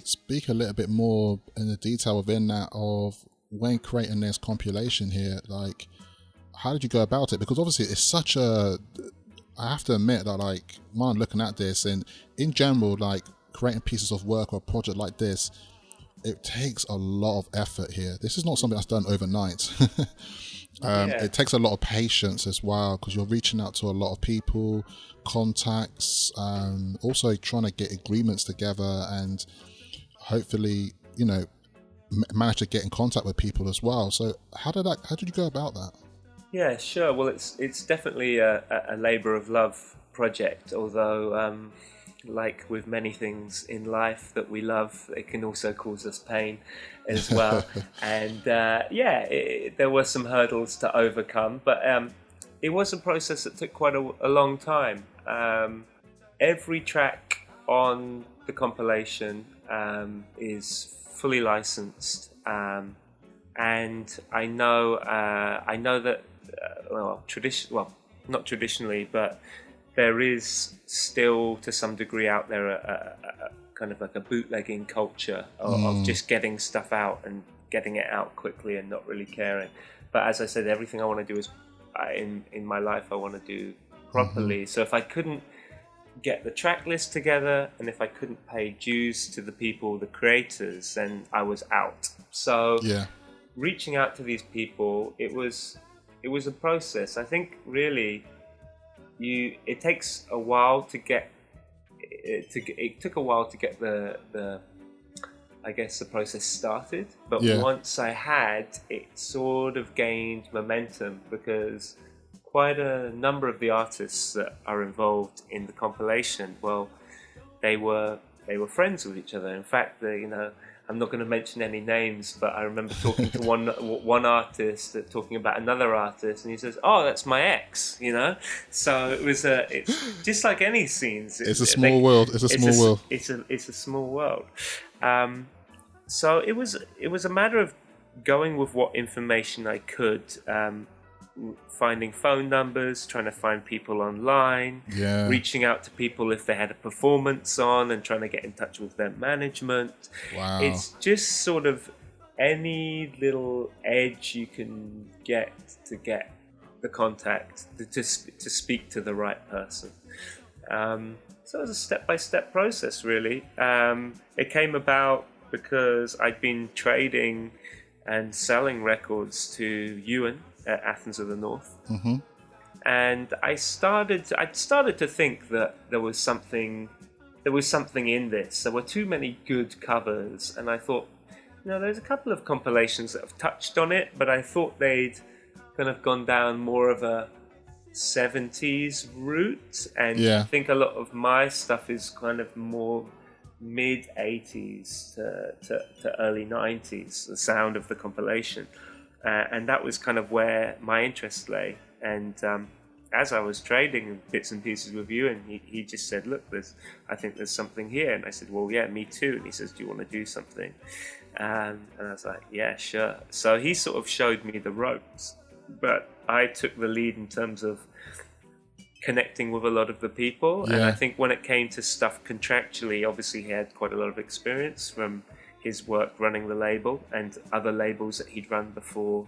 speak a little bit more in the detail within that of when creating this compilation here, like, how did you go about it? Because obviously it's such a, I have to admit that, like, when I'm looking at this, and in general, like, creating pieces of work or a project like this, it takes a lot of effort here. This is not something that's done overnight. It takes a lot of patience as well, because you're reaching out to a lot of people, contacts, also trying to get agreements together, and hopefully, you know, manage to get in contact with people as well. So how did you go about that? Yeah, sure. Well, it's definitely a labour of love project, although like with many things in life that we love, it can also cause us pain as well. And there were some hurdles to overcome, but it was a process that took quite a long time. Every track on the compilation is fully licensed, and I know that not traditionally, but there is still to some degree out there a kind of like a bootlegging culture of just getting stuff out and getting it out quickly and not really caring. But as I said, everything I want to do is in my life I want to do properly. So if I couldn't get the track list together, and if I couldn't pay dues to the people, the creators, then I was out. So reaching out to these people, it was a process. I think really it takes a while to get it took a while to get the I guess the process started, but once I had, it sort of gained momentum, because quite a number of the artists that are involved in the compilation, well, they were friends with each other. In fact, I'm not going to mention any names, but I remember talking to one artist talking about another artist, and he says, "Oh, that's my ex," So it's just like any scenes. It's a small world. It's a small world. It's a small world. So it was a matter of going with what information I could, finding phone numbers, trying to find people online, reaching out to people if they had a performance on, and trying to get in touch with their management. Wow. It's just sort of any little edge you can get to get the contact, to speak to the right person. So it was a step-by-step process, really. It came about because I'd been trading and selling records to Ewan at Athens of the North, and I'd started to think that there was something in this. There were too many good covers, and I thought, there's a couple of compilations that have touched on it, but I thought they'd kind of gone down more of a 70s route, and I think a lot of my stuff is kind of more mid 80s to early 90s, the sound of the compilation. And that was kind of where my interest lay. And as I was trading bits and pieces with you, and he just said, "Look, I think there's something here." And I said, "Well, yeah, me too." And he says, "Do you want to do something?" And I was like, "Yeah, sure." So he sort of showed me the ropes, but I took the lead in terms of connecting with a lot of the people. And I think when it came to stuff contractually, obviously he had quite a lot of experience from his work running the label and other labels that he'd run before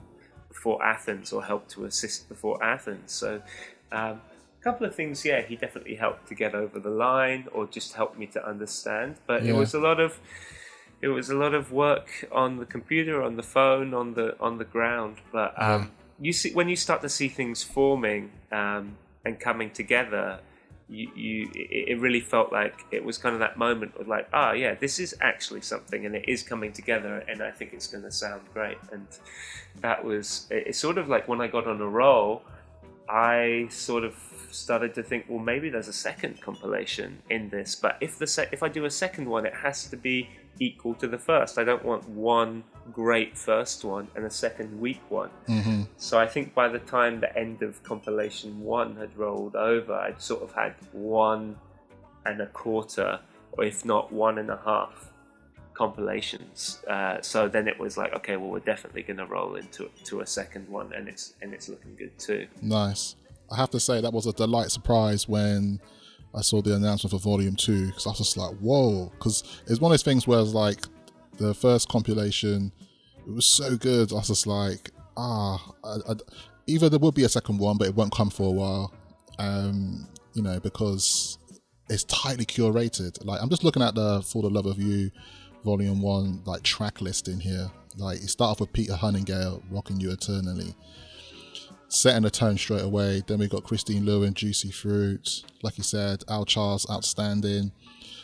Athens, or helped to assist before Athens. So a couple of things, he definitely helped to get over the line, or just helped me to understand. But it was a lot of work on the computer, on the phone, on the ground. But you see, when you start to see things forming and coming together, it really felt like it was kind of that moment of like, this is actually something, and it is coming together, and I think it's going to sound great. And that was, it's sort of like when I got on a roll, I sort of started to think, well, maybe there's a second compilation in this, but if I do a second one, it has to be equal to the first. I don't want one great first one and a second weak one. So I think by the time the end of compilation 1 had rolled over, I'd sort of had 1 1/4, or if not 1.5 compilations. So then it was like, okay, well, we're definitely going to roll into a second one, and it's looking good too. Nice. I have to say that was a delight surprise when I saw the announcement for Volume 2, because I was just like, whoa, because it's one of those things where it's like the first compilation, it was so good. I was just like, either there will be a second one, but it won't come for a while, because it's tightly curated. Like, I'm just looking at the For the Love of You Volume 1 like track list in here. Like, you start off with Peter Hunningale, Rocking You Eternally, setting the tone straight away. Then we got Christine Lewin, Juicy Fruit. Like you said, Al Charles, Outstanding.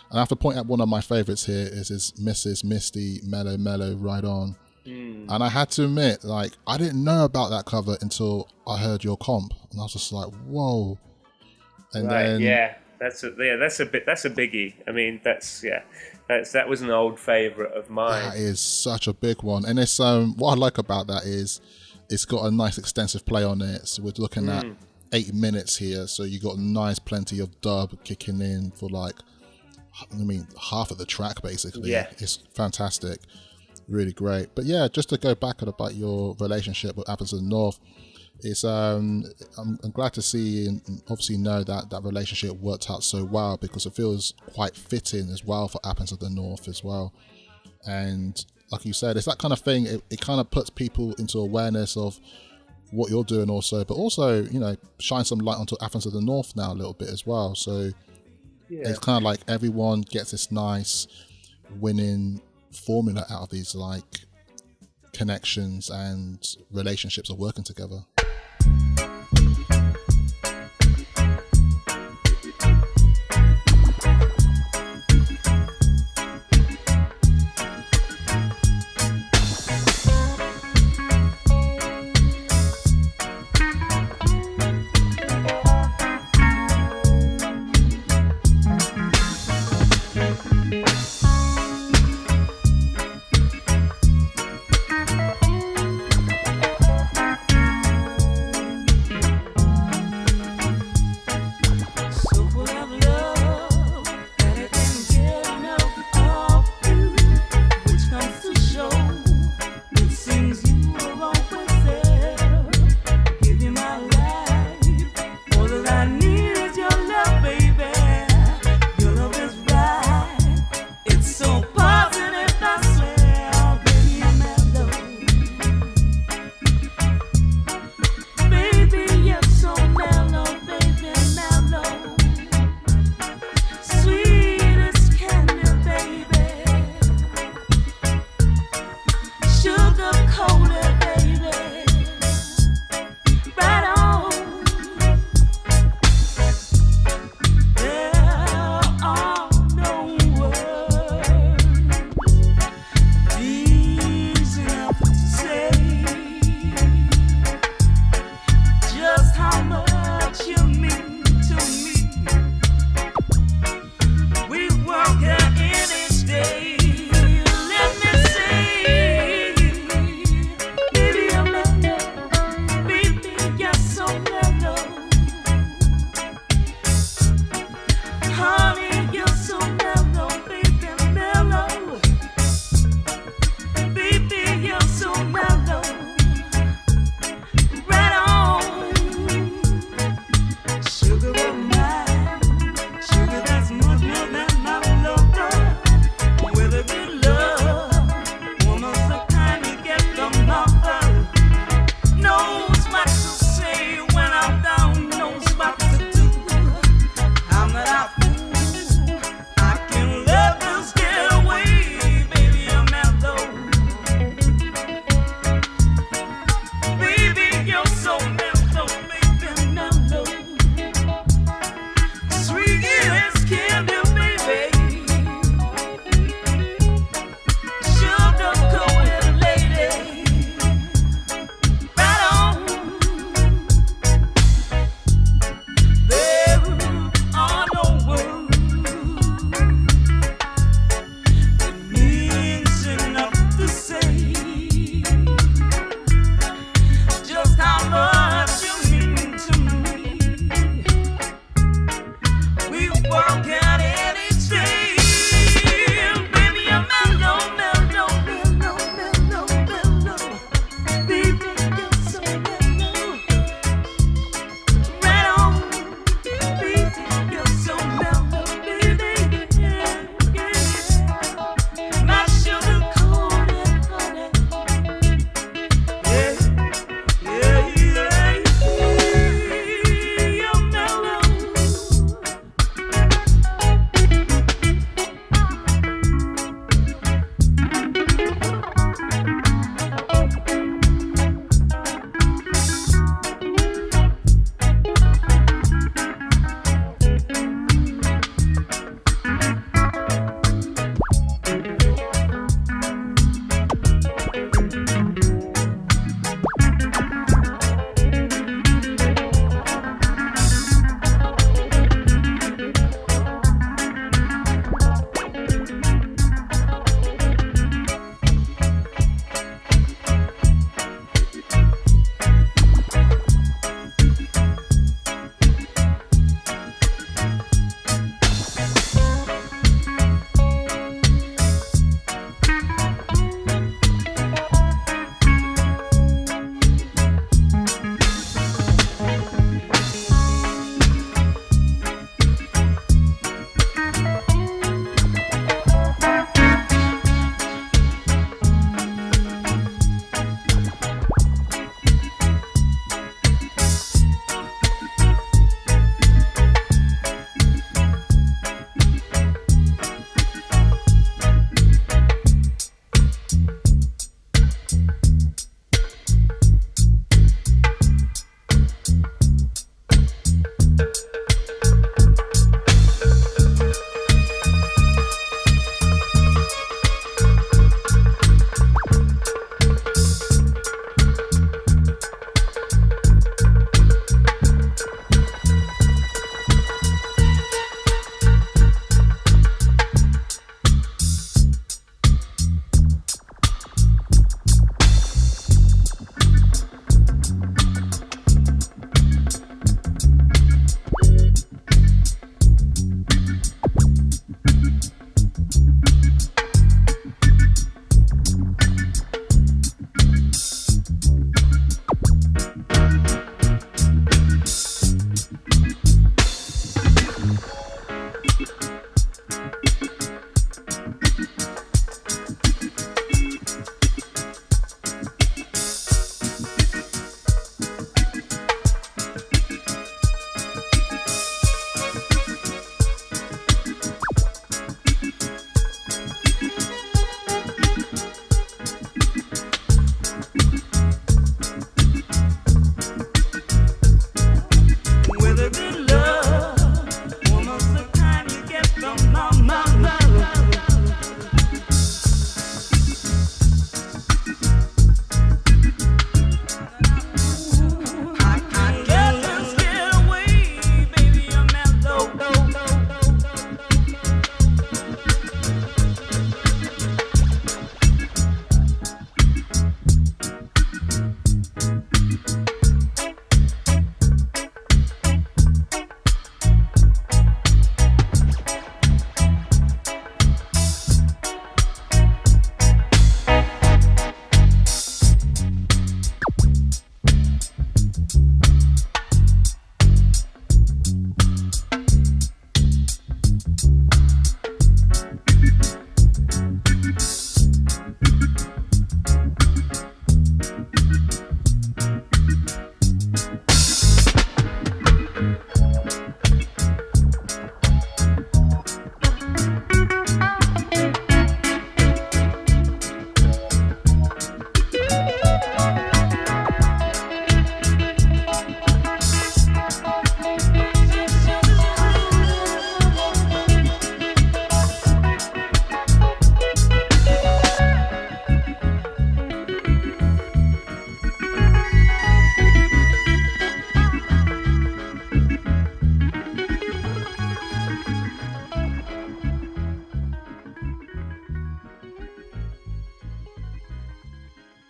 And I have to point out one of my favourites here is Mrs. Misty, Mellow Mellow, Right On. And I had to admit, like, I didn't know about that cover until I heard your comp, and I was just like, whoa. And then that's a biggie. I mean, that was an old favourite of mine. That is such a big one, and it's what I like about that is it's got a nice extensive play on it. So we're looking at 8 minutes here, so you got nice plenty of dub kicking in for half of the track basically. Yeah, it's fantastic. Really great. But yeah, just to go back about your relationship with Athens of the North, it's I'm glad to see and obviously know that relationship worked out so well, because it feels quite fitting as well for Athens of the North as well. And like you said, it's that kind of thing, it kind of puts people into awareness of what you're doing also, but also, shine some light onto Athens of the North now a little bit as well. So it's kind of like everyone gets this nice winning formula out of these like connections and relationships of working together.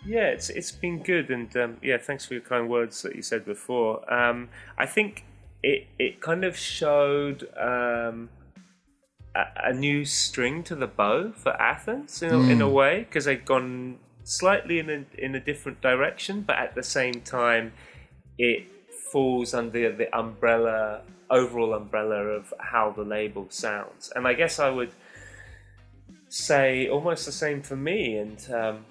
Yeah, it's been good, and yeah, thanks for your kind words that you said before. I think it kind of showed a new string to the bow for Athens in a way, because they'd gone slightly in a different direction, but at the same time, it falls under the overall umbrella of how the label sounds. And I guess I would say almost the same for me. And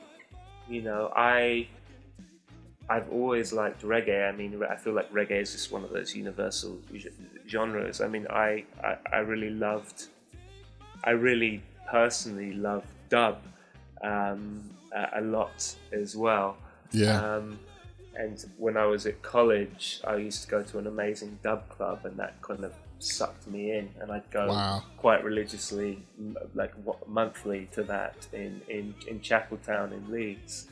you know, I've always liked reggae. I mean, I feel like reggae is just one of those universal genres. I mean, I really personally love dub a lot as well. Yeah. And when I was at college, I used to go to an amazing dub club, and that kind of sucked me in. And I'd go quite religiously, like monthly, to that in Chapeltown in Leeds.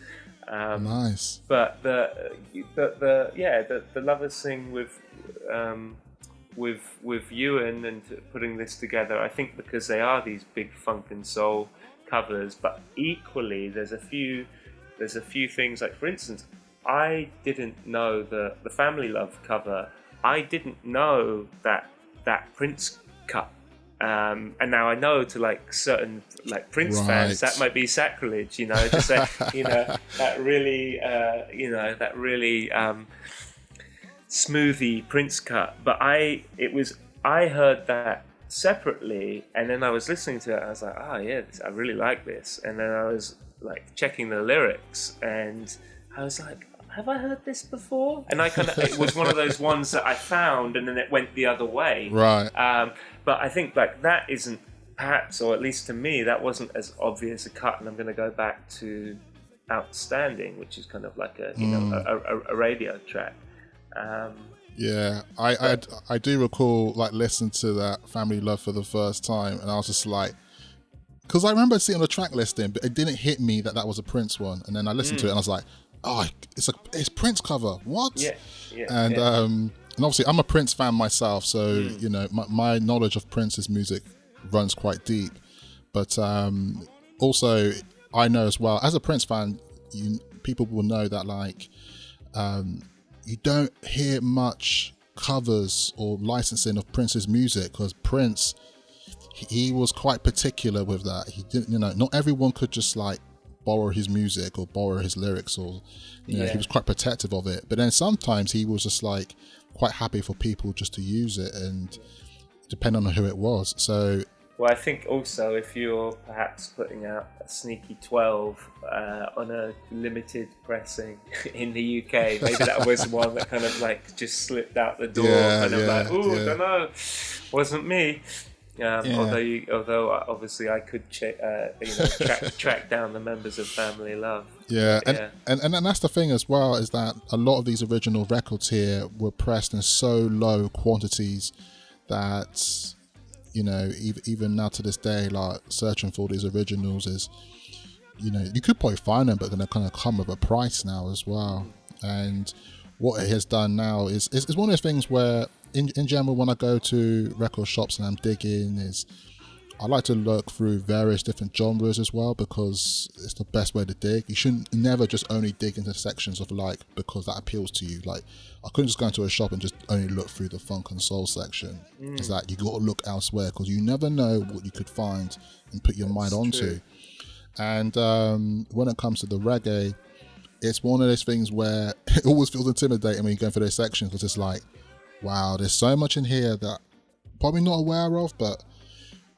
Nice. But the lovers thing with Ewan and putting this together, I think because they are these big funk and soul covers, but equally there's a few things, like for instance, I didn't know the Family Love cover. I didn't know that Prince cut. And now I know, to like certain like Prince fans, that might be sacrilege, you know, to say, you know, that really smoothie Prince cut. But I heard that separately, and then I was listening to it, and I was like, oh yeah, I really like this. And then I was like checking the lyrics, and I was like, have I heard this before? And it was one of those ones that I found, and then it went the other way. Right. But I think like that isn't, perhaps, or at least to me, that wasn't as obvious a cut. And I'm going to go back to Outstanding, which is kind of like a radio track. Yeah, I do recall like listening to that Family Love for the first time, and I was just like, because I remember seeing the track listing, but it didn't hit me that was a Prince one. And then I listened to it, and I was like, oh, it's Prince cover. What? Yeah. And obviously I'm a Prince fan myself, so you know my knowledge of Prince's music runs quite deep. But also I know as well, as a Prince fan, people will know that like you don't hear much covers or licensing of Prince's music, because Prince, he was quite particular with that. He didn't, you know, not everyone could just like borrow his music or borrow his lyrics, or you know, he was quite protective of it. But then sometimes he was just like quite happy for people just to use it, and depending on who it was. So well, I think also if you're perhaps putting out a sneaky 12 on a limited pressing in the UK, maybe that was one that kind of like just slipped out the door, like, ooh, I don't know, wasn't me. Although obviously I could track down the members of Family Love. And that's the thing as well, is that a lot of these original records here were pressed in so low quantities that, you know, even now to this day, like searching for these originals is, you know, you could probably find them, but they're kind of come with a price now as well. And what it has done now is one of those things where in general, when I go to record shops and I'm digging, I like to look through various different genres as well, because it's the best way to dig. You shouldn't never just only dig into sections of like, because that appeals to you. Like, I couldn't just go into a shop and just only look through the funk and soul section. It's that you got to look elsewhere, because you never know what you could find and put your mind onto. And when it comes to the reggae, it's one of those things where it always feels intimidating when you go for those sections, because it's like, wow, there's so much in here that I'm probably not aware of, but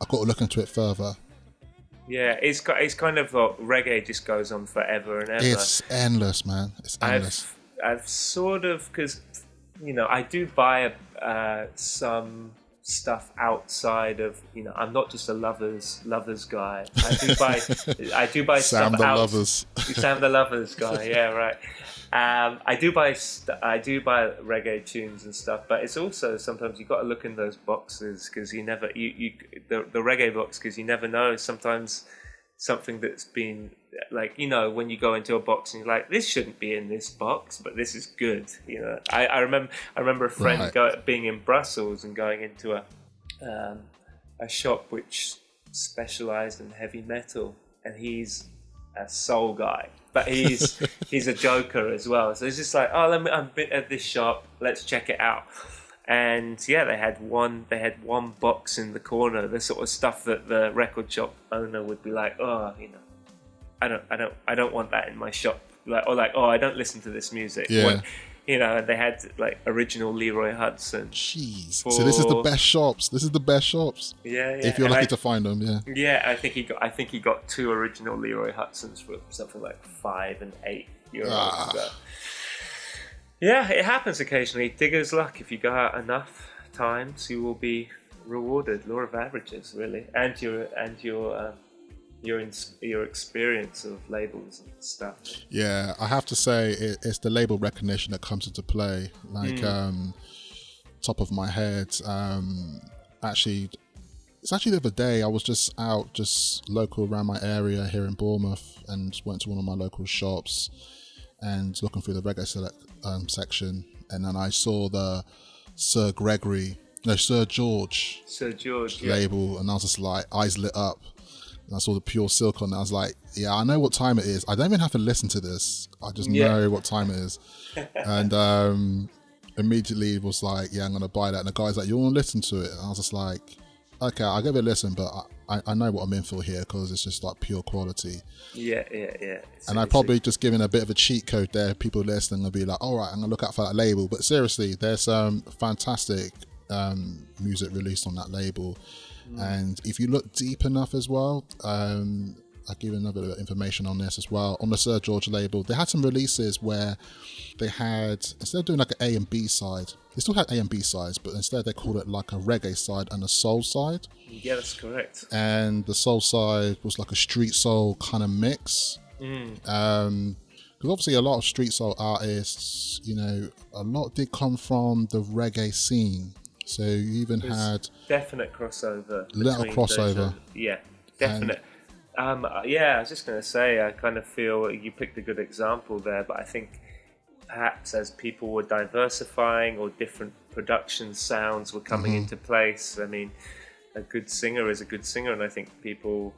I've got to look into it further. Yeah, it's kind of like reggae just goes on forever and ever. It's endless, man. It's endless. I've sort of, because, you know, I do buy some stuff outside of, you know, I'm not just a lovers guy. I do buy Sam stuff the Lovers. Sam the Lovers guy, yeah, right. I do buy reggae tunes and stuff, but it's also sometimes you've got to look in those boxes, because the reggae box, because you never know. Sometimes something that's been like, you know, when you go into a box and you're like, this shouldn't be in this box, but this is good. You know, I remember a friend being in Brussels and going into a shop which specialised in heavy metal, and he's a soul guy, but he's a joker as well. So it's just like, oh, I'm at this shop, let's check it out. And yeah, they had one box in the corner, the sort of stuff that the record shop owner would be like, oh, you know, I don't want that in my shop. Oh, I don't listen to this music. Yeah. You know, and they had like original Leroy Hudson. Jeez. So this is the best shops. Yeah. If you're lucky to find them, yeah. Yeah, I think he got 2 original Leroy Hudsons for something like €5 and €8. So. Yeah, it happens occasionally. Digger's luck. If you go out enough times, you will be rewarded. Law of averages, really, and your experience of labels and stuff. Yeah, I have to say it's the label recognition that comes into play. Like, top of my head, it's actually the other day I was just local around my area here in Bournemouth, and went to one of my local shops and looking through the reggae section, and then I saw the Sir George label, and I was just like, eyes lit up. And I saw the Pure Silk on it. I was like, yeah, I know what time it is. I don't even have to listen to this. I just know what time it is. And immediately it was like, yeah, I'm going to buy that. And the guy's like, you want to listen to it? And I was just like, okay, I'll give it a listen, but I know what I'm in for here, because it's just like pure quality. Yeah. And I probably just given a bit of a cheat code there. People listening will be like, all right, I'm going to look out for that label. But seriously, there's some fantastic music released on that label. And if you look deep enough as well, I'll give you another bit of information on this as well. On the Sir George label, they had some releases where they had, instead of doing like an A and B side, they still had A and B sides, but instead they called it like a reggae side and a soul side. Yeah, that's correct. And the soul side was like a street soul kind of mix. Because obviously a lot of street soul artists, you know, a lot did come from the reggae scene. So you even had definite crossover. Little crossover. Yeah, definite. I was just going to say, I kind of feel you picked a good example there, but I think perhaps as people were diversifying or different production sounds were coming into place, I mean, a good singer is a good singer, and I think people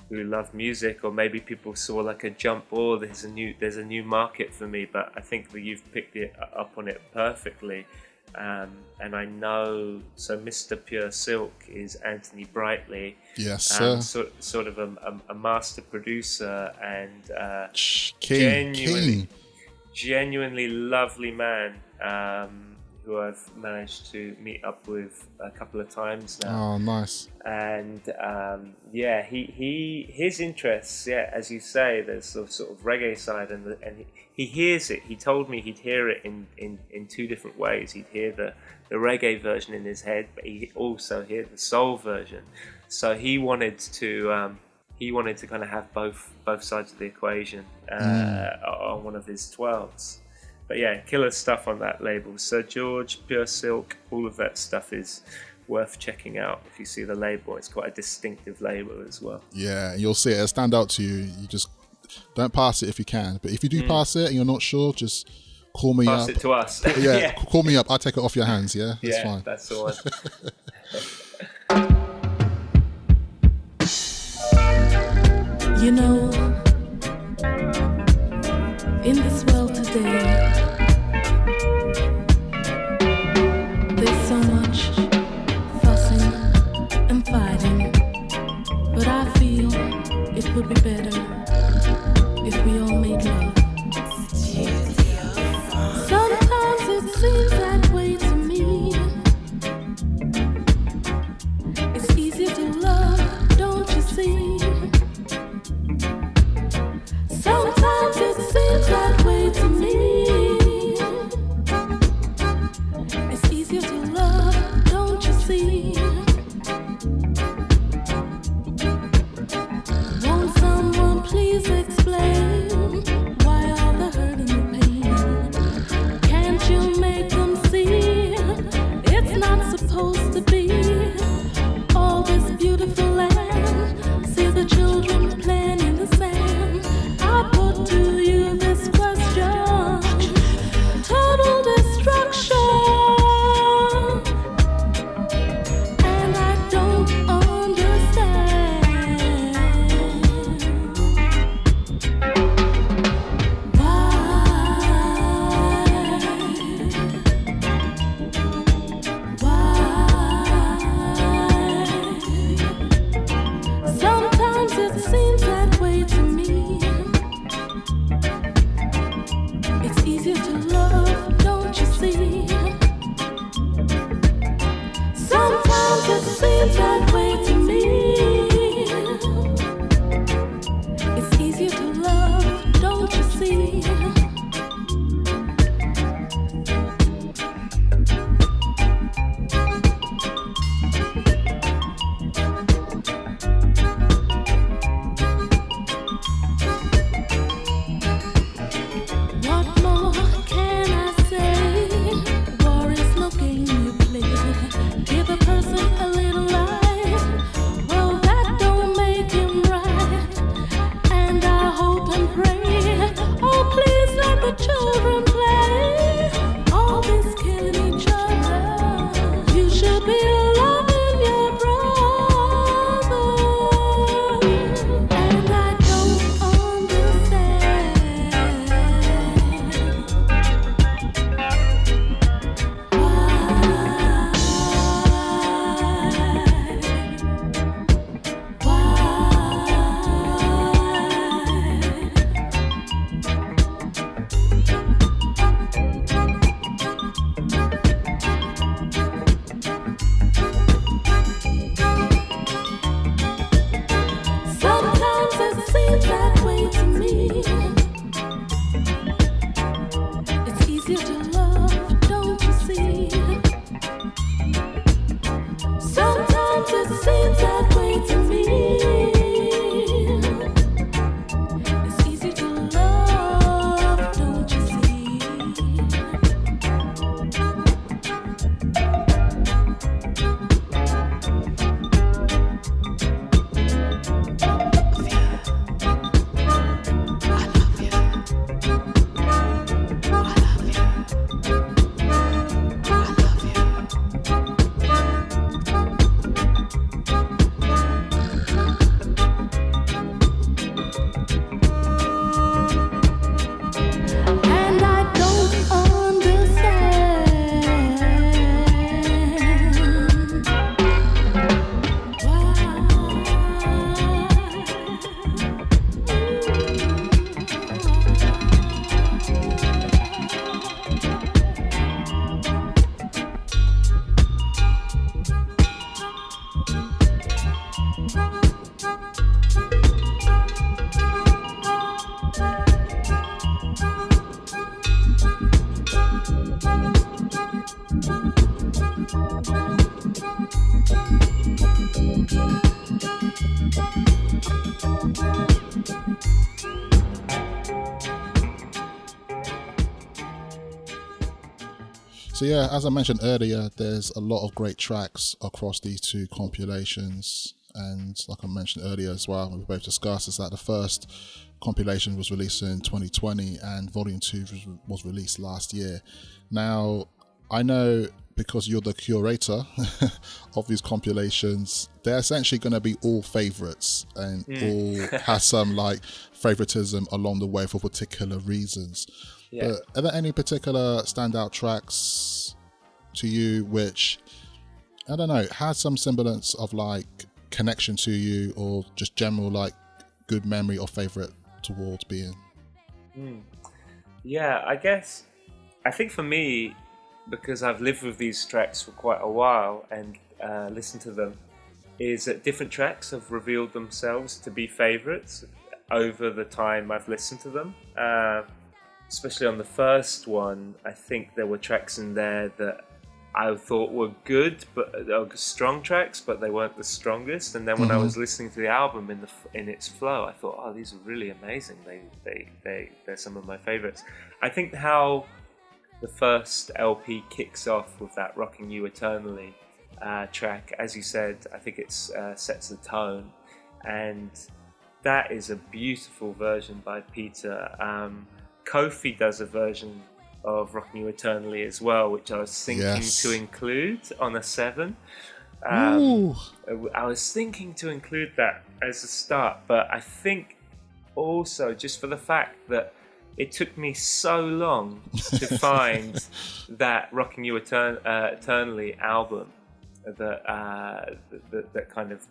who love music, or maybe people saw like a jump, there's a new market for me, but I think that you've picked it up on it perfectly. And I know, so Mr. Pure Silk is Anthony Brightly. Yes, sir. Sort of a master producer and genuinely lovely man who I've managed to meet up with a couple of times now. Oh, nice. And his interests, as you say, there's the sort of reggae side, and he hears it. He told me he'd hear it in 2 different ways. He'd hear the reggae version in his head, but he'd also hear the soul version. So he wanted to kind of have both sides of the equation on one of his 12s. But yeah, killer stuff on that label. Sir George, Pure Silk, all of that stuff is worth checking out if you see the label. It's quite a distinctive label as well. Yeah, you'll see it. It'll stand out to you. You just don't pass it if you can. But if you do pass it and you're not sure, just call me up. Pass it to us. Yeah, call me up. I'll take it off your hands, yeah? That's fine. That's the one. You know, in this world today, there's so much fussing and fighting, but I feel it would be better if we all made love. Sometimes it seems that way to me. It's easier to love, don't you see? Sometimes it seems that way to me. It's easier to love, don't you see? Won't someone please explain why all the hurt and the pain? Can't you make them see it's not supposed to be all this beautiful land? See the children playing in the sand. I put to you this question: total destruction, and I don't understand. So yeah, as I mentioned earlier, there's a lot of great tracks across these two compilations, and like I mentioned earlier as well, we both discussed, is that the first compilation was released in 2020 and Volume 2 was released last year. Now, I know because you're the curator of these compilations, they're essentially going to be all favorites and all has some like favoritism along the way for particular reasons. Yeah. But are there any particular standout tracks to you which, I don't know, has some semblance of like connection to you, or just general like good memory or favorite towards being? Yeah, I think for me, because I've lived with these tracks for quite a while and listened to them, is that different tracks have revealed themselves to be favourites over the time I've listened to them. Especially on the first one, I think there were tracks in there that I thought were good, but strong tracks, but they weren't the strongest. And then when I was listening to the album in its flow, I thought, oh, these are really amazing. They're some of my favourites. I think how the first LP kicks off with that "Rocking You Eternally" track, as you said, I think it sets the tone, and that is a beautiful version by Peter. Kofi does a version of "Rocking You Eternally" as well, which I was thinking to include on a 7. I was thinking to include that as a start, but I think also just for the fact that it took me so long to find that "Rocking You Eternally" album that kind of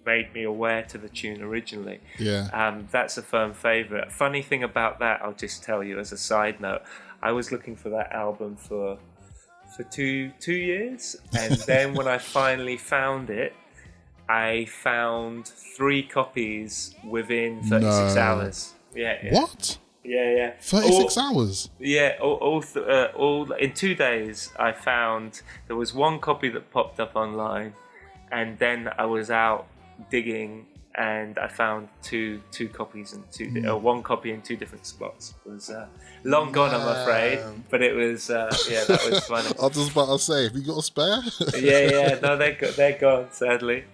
made me aware to the tune originally. That's a firm favourite. Funny thing about that, I'll just tell you as a side note, I was looking for that album for 2 years, and then when I finally found it, I found 3 copies within 36 hours. What? Yeah. 36 hours? Yeah, all in 2 days I found there was 1 copy that popped up online, and then I was out digging and I found two copies and 1 copy in 2 different spots. It was long gone, I'm afraid, but it was that was funny. I was just about to say, have you got a spare? No, they're gone, sadly.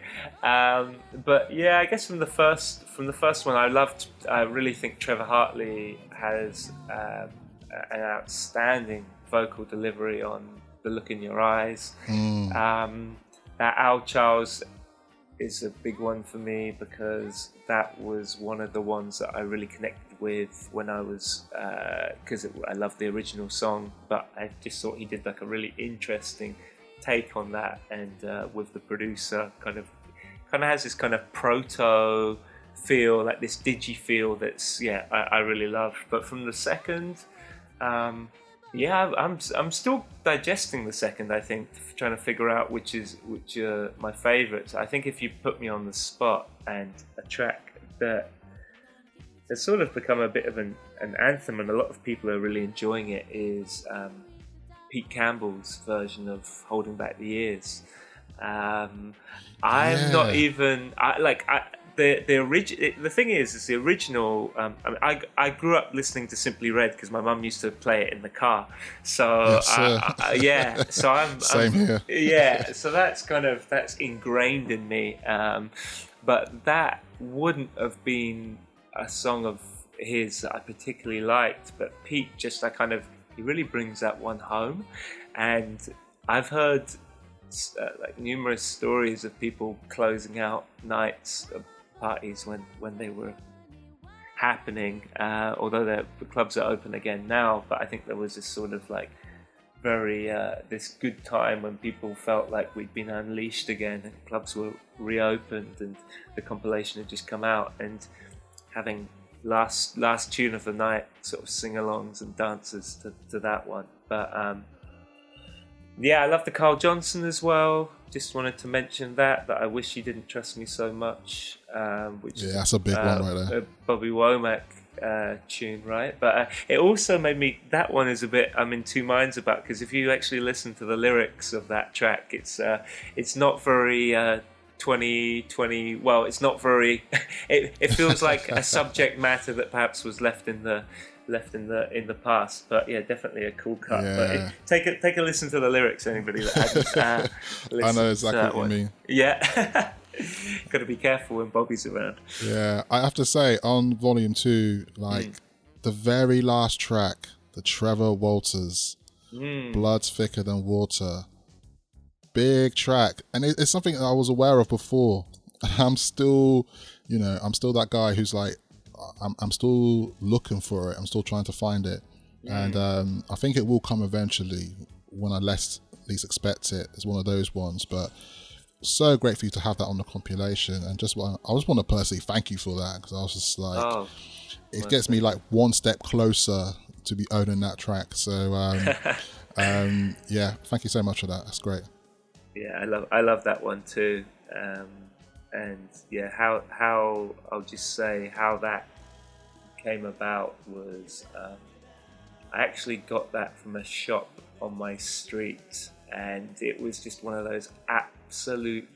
But yeah, I guess from the first one, I really think Trevor Hartley has an outstanding vocal delivery on "The Look in Your Eyes." Al Charles is a big one for me because that was one of the ones that I really connected with when I was, because I love the original song, but I just thought he did like a really interesting take on that, and with the producer kind of has this kind of proto feel, like this digi feel that's I really love. But from the second, I'm still digesting the second, I think, trying to figure out which are my favourites. I think if you put me on the spot, and a track that has sort of become a bit of an anthem and a lot of people are really enjoying it, is Pete Campbell's version of "Holding Back the Years." I'm not even the thing is the original. I grew up listening to Simply Red because my mum used to play it in the car. So so I'm same here. Yeah, so that's ingrained in me. But that wouldn't have been a song of his that I particularly liked. But Pete he really brings that one home, and I've heard like numerous stories of people closing out nights of parties when they were happening, although the clubs are open again now. But I think there was this sort of like very this good time when people felt like we'd been unleashed again and clubs were reopened, and the compilation had just come out, and having last tune of the night sort of sing-alongs and dances to that one. But I love the Carl Johnson as well. Just wanted to mention that I wish he didn't trust me so much. Which that's a big one right there. A Bobby Womack tune, right? But it also made me. That one is a bit. I'm in 2 minds about, because if you actually listen to the lyrics of that track, it's not very 2020. Well, it's not very. It feels like a subject matter that perhaps was left in the past. But yeah, definitely a cool cut. Yeah. But take a listen to the lyrics. Anybody that hasn't I know listened exactly to that what you one. mean. Yeah. Got to be careful when Bobby's around. Yeah, I have to say, on volume 2, like the very last track, the Trevor Walters, Blood's Thicker Than Water, big track, and it's something that I was aware of before. I'm still that guy who's like, I'm still looking for it. I'm still trying to find it, and I think it will come eventually when I least expect it. It's one of those ones, but. So great for you to have that on the compilation, and I just want to personally thank you for that, because I was just like, it gets me like one step closer to be owning that track. So yeah, thank you so much for that. That's great. Yeah, I love that one too, and yeah, how I'll just say how that came about was I actually got that from a shop on my street, and it was just one of those absolute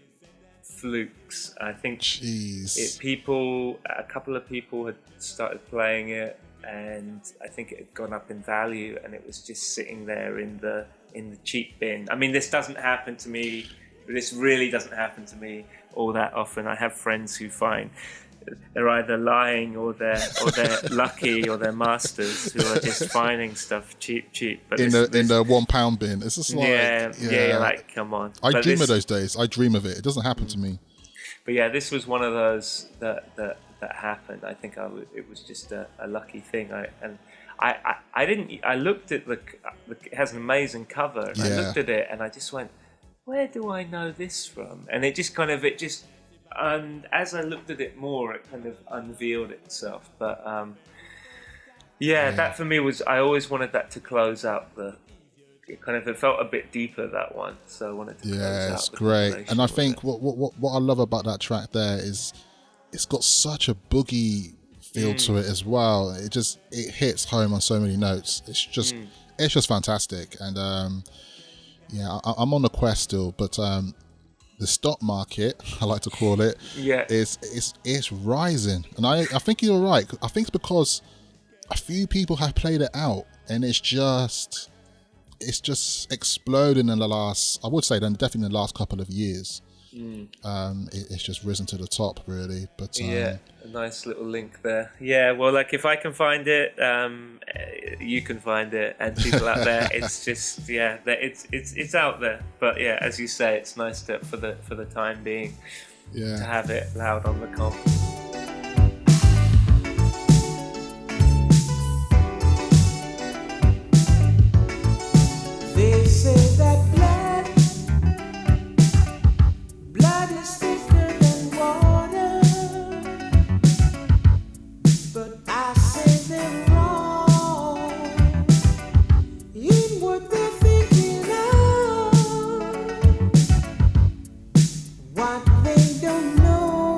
flukes. I think a couple of people had started playing it, and I think it had gone up in value, and it was just sitting there in the cheap bin. I mean, this doesn't happen to me. This really doesn't happen to me all that often. I have friends who find they're either lying or they're lucky, or they're masters who are just finding stuff cheap. But in the £1 bin, it's just like yeah, like come on. I dream of those days. I dream of it. It doesn't happen to me. But yeah, this was one of those that happened. I think it was just a lucky thing. I didn't. I looked at it has an amazing cover. And I looked at it and I just went, where do I know this from? And and as I looked at it more, it kind of unveiled itself. But that for me was, I always wanted that to close out it felt a bit deeper, that one. So I wanted to close out. It's great. And I think what I love about that track there is it's got such a boogie feel to it as well. It hits home on so many notes. It's just fantastic. And I'm on the quest still, but the stock market, I like to call it, it's rising, and I think you're right. I think it's because a few people have played it out, and it's just exploding in the last, I would say, definitely in the last couple of years. It's just risen to the top, really. But a nice little link there. Yeah, well, like if I can find it, you can find it, and people out there, it's just it's out there. But yeah, as you say, it's nice for the time being to have it loud on the comp. They say that blood is thicker than water, but I say they're wrong in what they're thinking of. What they don't know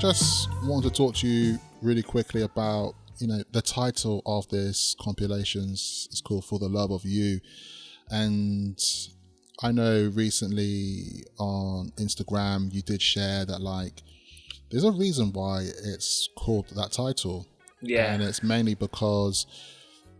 just wanted to talk to you really quickly about, the title of this compilations is called For the Love of You. And I know recently on Instagram you did share that, like, there's a reason why it's called that title. Yeah. And it's mainly because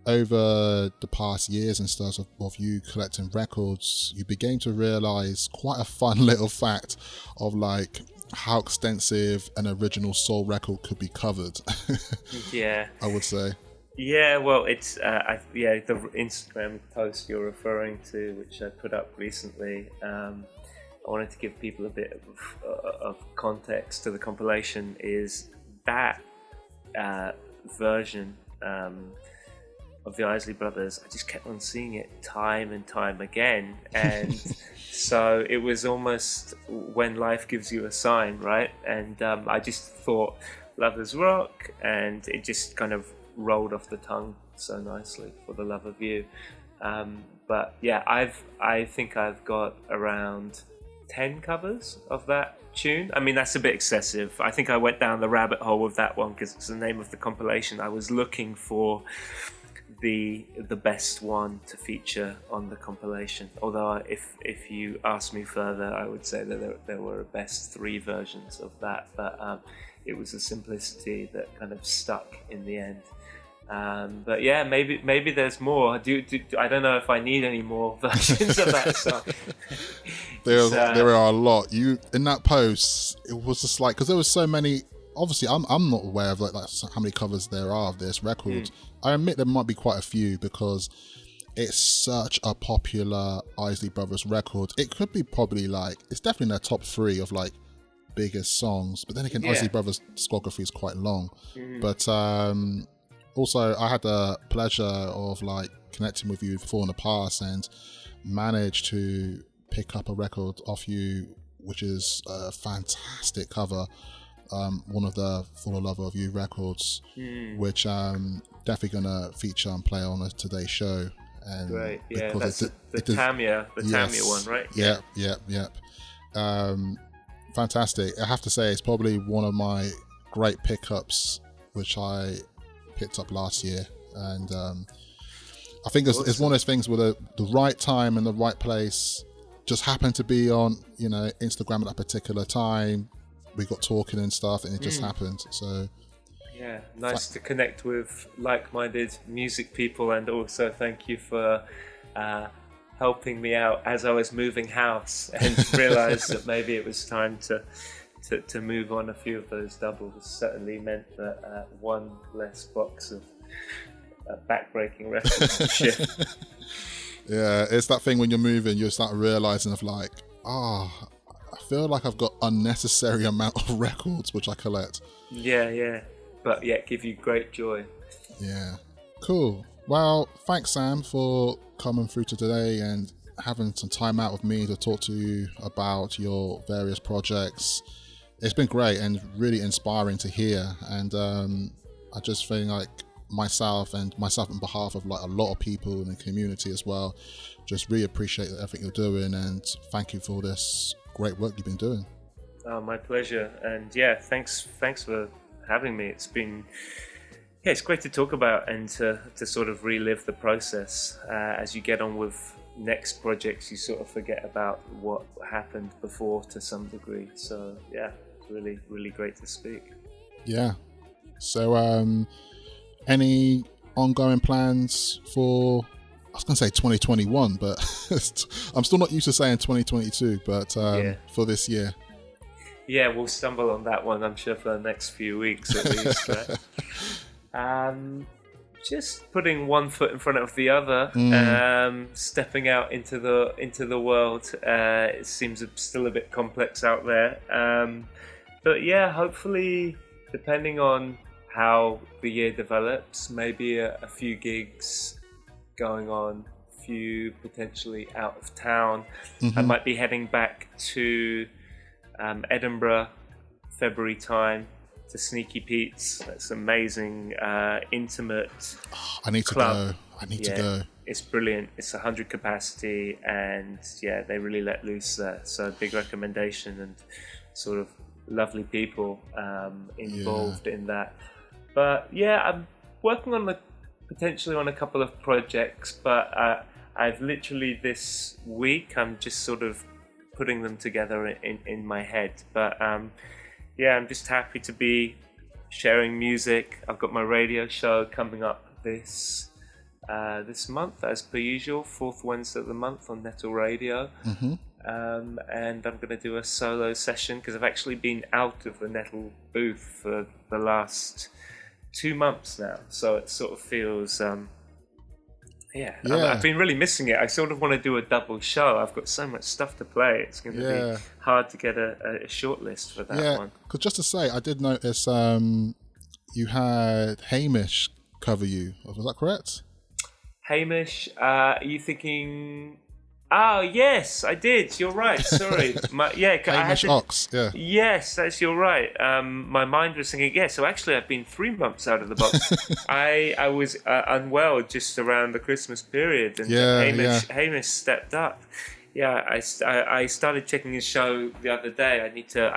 over the past years and stuff of you collecting records, you began to realize quite a fun little fact of, like, how extensive an original soul record could be covered. Yeah. I would say. Yeah, well, it's the Instagram post you're referring to, which I put up recently. I wanted to give people a bit of context to the compilation. Is that version of the Isley Brothers? I just kept on seeing it time and time again, and so it was almost when life gives you a sign, right? And I just thought Lovers Rock, and it just kind of rolled off the tongue so nicely, For the Love of You. But yeah, I think I've got around 10 covers of that tune. I mean, that's a bit excessive. I think I went down the rabbit hole with that one because it's the name of the compilation. I was looking for the best one to feature on the compilation. Although if you ask me further, I would say that there were best 3 versions of that. But it was the simplicity that kind of stuck in the end. But yeah, maybe there's more. I don't know if I need any more versions of that song. There are a lot. You in that post, it was just like, because there was so many. Obviously, I'm not aware of like how many covers there are of this record. I admit there might be quite a few because it's such a popular Isley Brothers record. It could be probably like, it's definitely in their top 3 of like biggest songs. But then again, Isley Brothers discography is quite long. But also, I had the pleasure of like connecting with you before in the past and managed to pick up a record off you, which is a fantastic cover. One of the For the Love of You records, which definitely gonna feature and play on today's show. And right, yeah, that's the Tamia one, right? Yep. Fantastic. I have to say, it's probably one of my great pickups, which I picked up last year, and I think it's one of those things where the right time and the right place just happened to be on, Instagram at that particular time. We got talking and stuff, and it just happened. So yeah, nice to connect with like-minded music people, and also thank you for helping me out as I was moving house and realised that maybe it was time to move on a few of those doubles. Certainly meant that one less box of back-breaking records to shift. Yeah, it's that thing when you're moving, you start realising of like, I feel like I've got unnecessary amount of records which I collect. Yeah, but yeah, give you great joy. Yeah, cool. Well, thanks Sam for coming through to today and having some time out with me to talk to you about your various projects. It's been great and really inspiring to hear, and I just feel like myself on behalf of like a lot of people in the community as well, just really appreciate everything you're doing, and thank you for this great work you've been doing. Oh, my pleasure. And yeah, thanks for having me. It's great to talk about and to sort of relive the process. As you get on with next projects, you sort of forget about what happened before to some degree. So yeah, it's really, really great to speak. Yeah. So any ongoing plans for, I was going to say 2021, but I'm still not used to saying 2022, but for this year. Yeah, we'll stumble on that one, I'm sure, for the next few weeks at least, right? Just putting one foot in front of the other, stepping out into the world. It seems still a bit complex out there. But yeah, hopefully, depending on how the year develops, maybe a few gigs going on, a few potentially out of town. I might be heading back to Edinburgh February time to Sneaky Pete's. That's amazing, intimate I need club. to go. It's brilliant. It's 100 capacity, and yeah, they really let loose there. So big recommendation, and sort of lovely people involved in that. But yeah, I'm working on potentially on a couple of projects, but I've literally this week I'm just sort of putting them together in my head. But yeah, I'm just happy to be sharing music. I've got my radio show coming up this month, as per usual, 4th Wednesday of the month on Nettle Radio. And I'm going to do a solo session because I've actually been out of the Nettle booth for the last 2 months now, so it sort of feels I've been really missing it. I sort of want to do a double show. I've got so much stuff to play, it's going to be hard to get a short list for that one. Because just to say, I did notice you had Hamish cover you, was that correct? Hamish, are you thinking... Oh, yes, I did. You're right. Sorry. Hamish Ox, yeah. Yes, you're right. My mind was thinking, so actually I've been 3 months out of the box. I was unwell just around the Christmas period, and Hamish stepped up. Yeah, I started checking his show the other day. I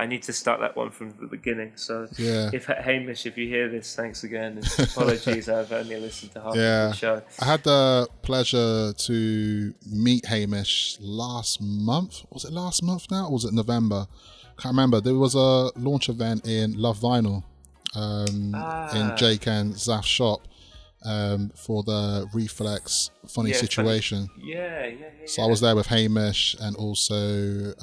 need to start that one from the beginning. So if Hamish, if you hear this, thanks again. And apologies, I've only listened to half of the show. I had the pleasure to meet Hamish last month. Was it last month now, or was it November? Can't remember. There was a launch event in Love Vinyl in Jake and Zaf's shop. For the Reflex Funny Situation. So I was there with Hamish and also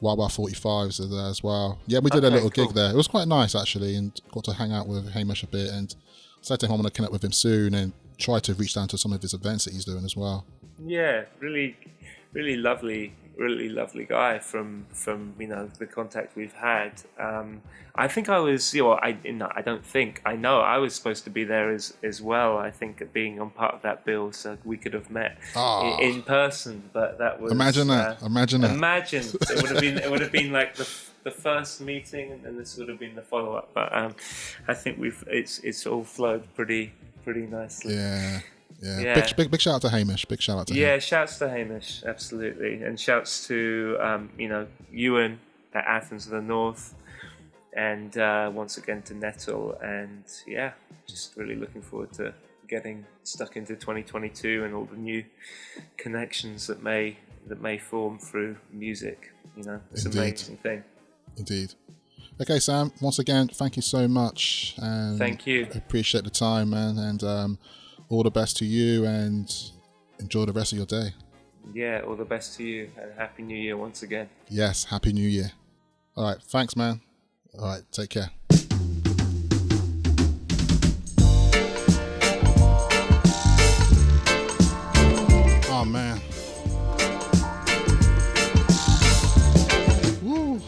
Wawa 45s are there as well. Yeah, we did a little gig there. It was quite nice actually, and got to hang out with Hamish a bit, and said to him I'm going to connect with him soon and try to reach down to some of his events that he's doing as well. Yeah, really lovely guy from the contact we've had. I think I was, I know I was supposed to be there as well. I think being on part of that bill, so we could have met in person. But that was Imagine it would have been like the first meeting, and then this would have been the follow up. But I think it's all flowed pretty nicely. Yeah. Big shout out to Hamish. Big shout out to him. Yeah, shouts to Hamish, absolutely. And shouts to Ewan at Athens of the North, and once again to Nettle, and just really looking forward to getting stuck into 2022 and all the new connections that may form through music. It's an amazing thing. Indeed. Okay, Sam, once again, thank you so much. And thank you. I appreciate the time, man, and all the best to you, and enjoy the rest of your day. Yeah, all the best to you, and Happy New Year once again. Yes, Happy New Year. All right, thanks, man. All right, take care. Oh, man. Woo.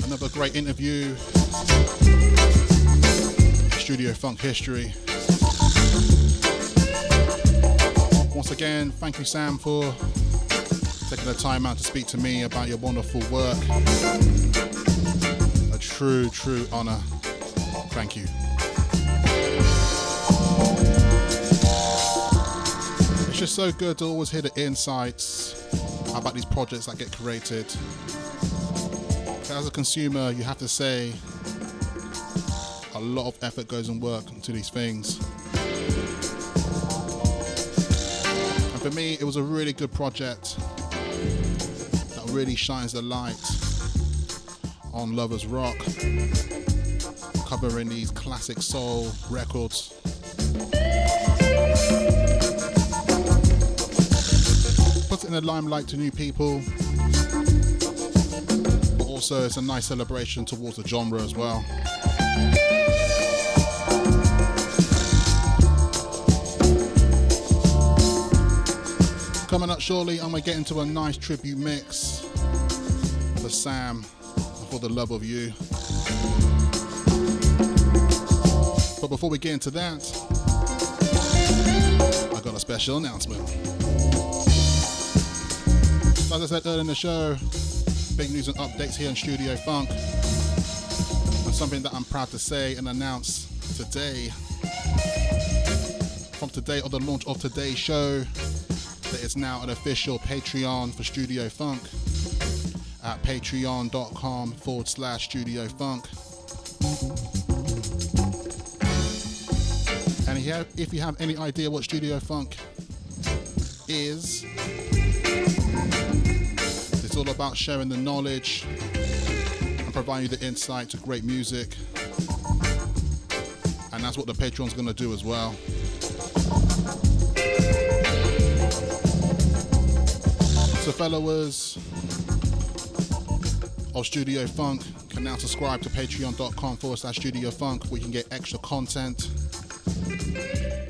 Another great interview. Studio Funk history. Once again, thank you, Sam, for taking the time out to speak to me about your wonderful work. A true honor. Thank you. It's just so good to always hear the insights about these projects that get created. As a consumer, you have to say a lot of effort goes and work into these things. And for me, it was a really good project that really shines the light on Lovers Rock, covering these classic soul records. Puts it in the limelight to new people, but also it's a nice celebration towards the genre as well. Coming up shortly, I'm going to get into a nice tribute mix for Sam and For the Love of You. But before we get into that, I got a special announcement. As I said earlier in the show, big news and updates here in Studio Funk. And something that I'm proud to say and announce today. From today, on the launch of today's show, that it's now an official Patreon for Studio Funk at patreon.com/Studio Funk. And if you have any idea what Studio Funk is, it's all about sharing the knowledge and providing you the insight to great music. And that's what the Patreon's going to do as well. So followers of Studio Funk can now subscribe to patreon.com/Studio Funk, where you can get extra content.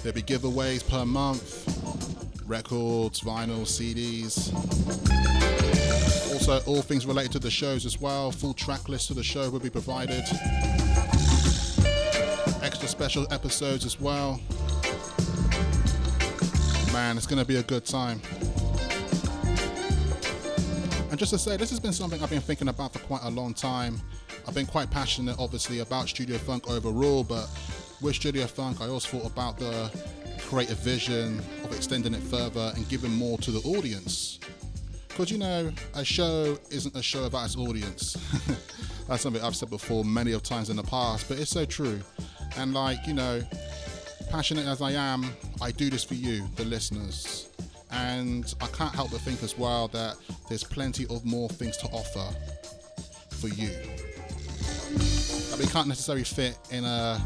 There'll be giveaways per month, records, vinyls, CDs. Also, all things related to the shows as well. Full track list to the show will be provided. Extra special episodes as well. Man, it's going to be a good time. And just to say, this has been something I've been thinking about for quite a long time. I've been quite passionate, obviously, about Studio Funk overall, but with Studio Funk, I always thought about the creative vision of extending it further and giving more to the audience. Because, you know, a show isn't a show about its audience. That's something I've said before many of times in the past, but it's so true. And like, you know, passionate as I am, I do this for you, the listeners. And I can't help but think as well that there's plenty of more things to offer for you that we can't necessarily fit in a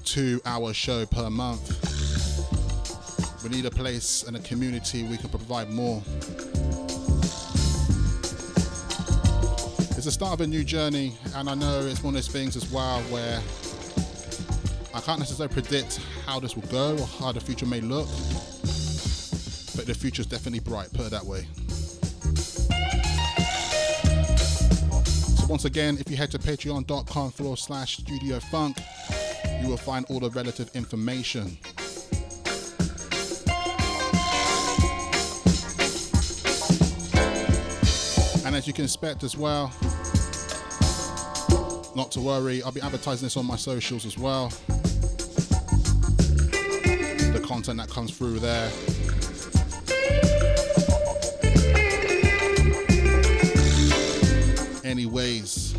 2-hour show per month. We need a place and a community we can provide more. It's the start of a new journey, and I know it's one of those things as well where I can't necessarily predict how this will go or how the future may look, but the future's definitely bright, put it that way. So once again, if you head to patreon.com/Studio Funk, you will find all the relative information. And as you can expect as well, not to worry, I'll be advertising this on my socials as well. The content that comes through there. Anyways,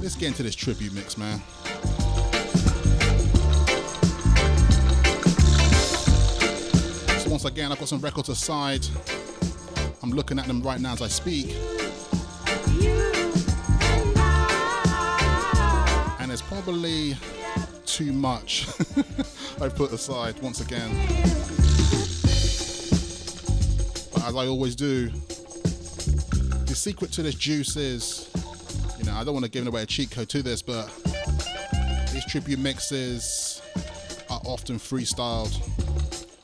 let's get into this tribute mix, man. So once again, I've got some records aside. I'm looking at them right now as I speak. And there's probably too much I've put aside once again. But as I always do, the secret to this juice is, you know, I don't want to give away a cheat code to this, but these tribute mixes are often freestyled.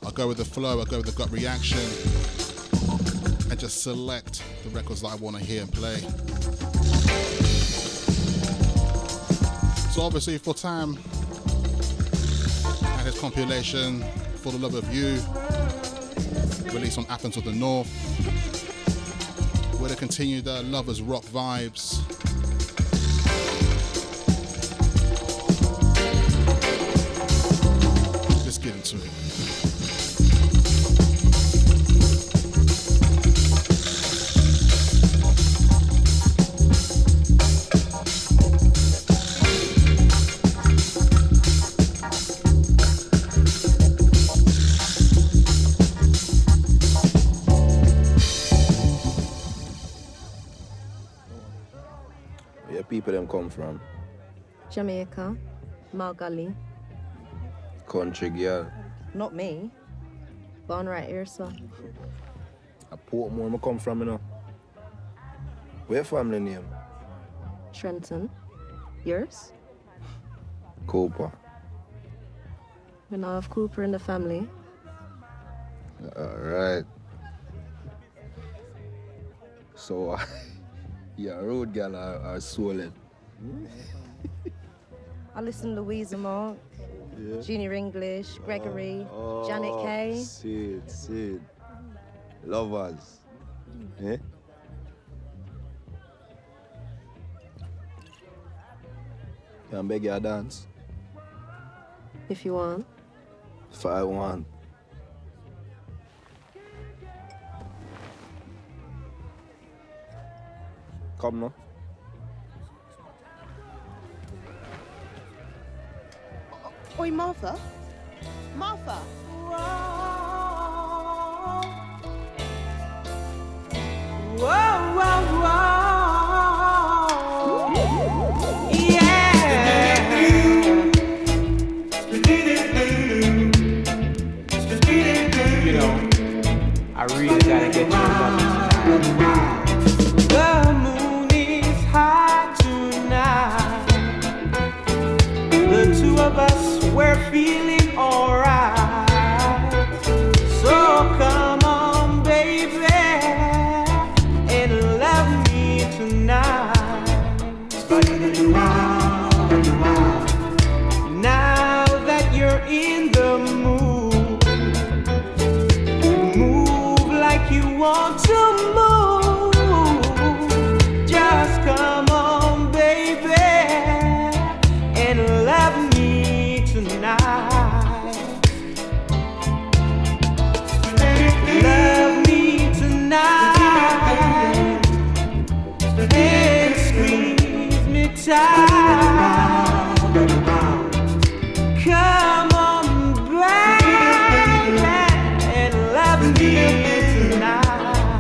I'll go with the flow, I'll go with the gut reaction, and just select the records that I want to hear and play. So obviously for Tam and his compilation, For the Love of You, released on Athens of the North, where they continue the lovers rock vibes. Let's get into it. People them come from? Jamaica, Malgali. Country girl. Not me. Born right here, so. A Portmore I come from, you know. Where family name? Trenton. Yours? Cooper. We now have Cooper in the family. Alright. So, yeah, road girl are solid. I listen to Louisa Monk, Junior English, Gregory, Janet Kay. Sid. Lovers. Eh? Can I beg you a dance? If you want. If I want. Come now. Oi, Martha. Martha. Whoa, whoa, whoa. Yeah. You know, I really gotta get you tonight. The moon is high tonight. The two of us, we're feeling alright. So come on, baby, and love me tonight. Now that you're in the mood, move like you want to move. Just come on, baby, and love me tonight. Love me tonight and squeeze me tight. Come on, baby, and love me tonight.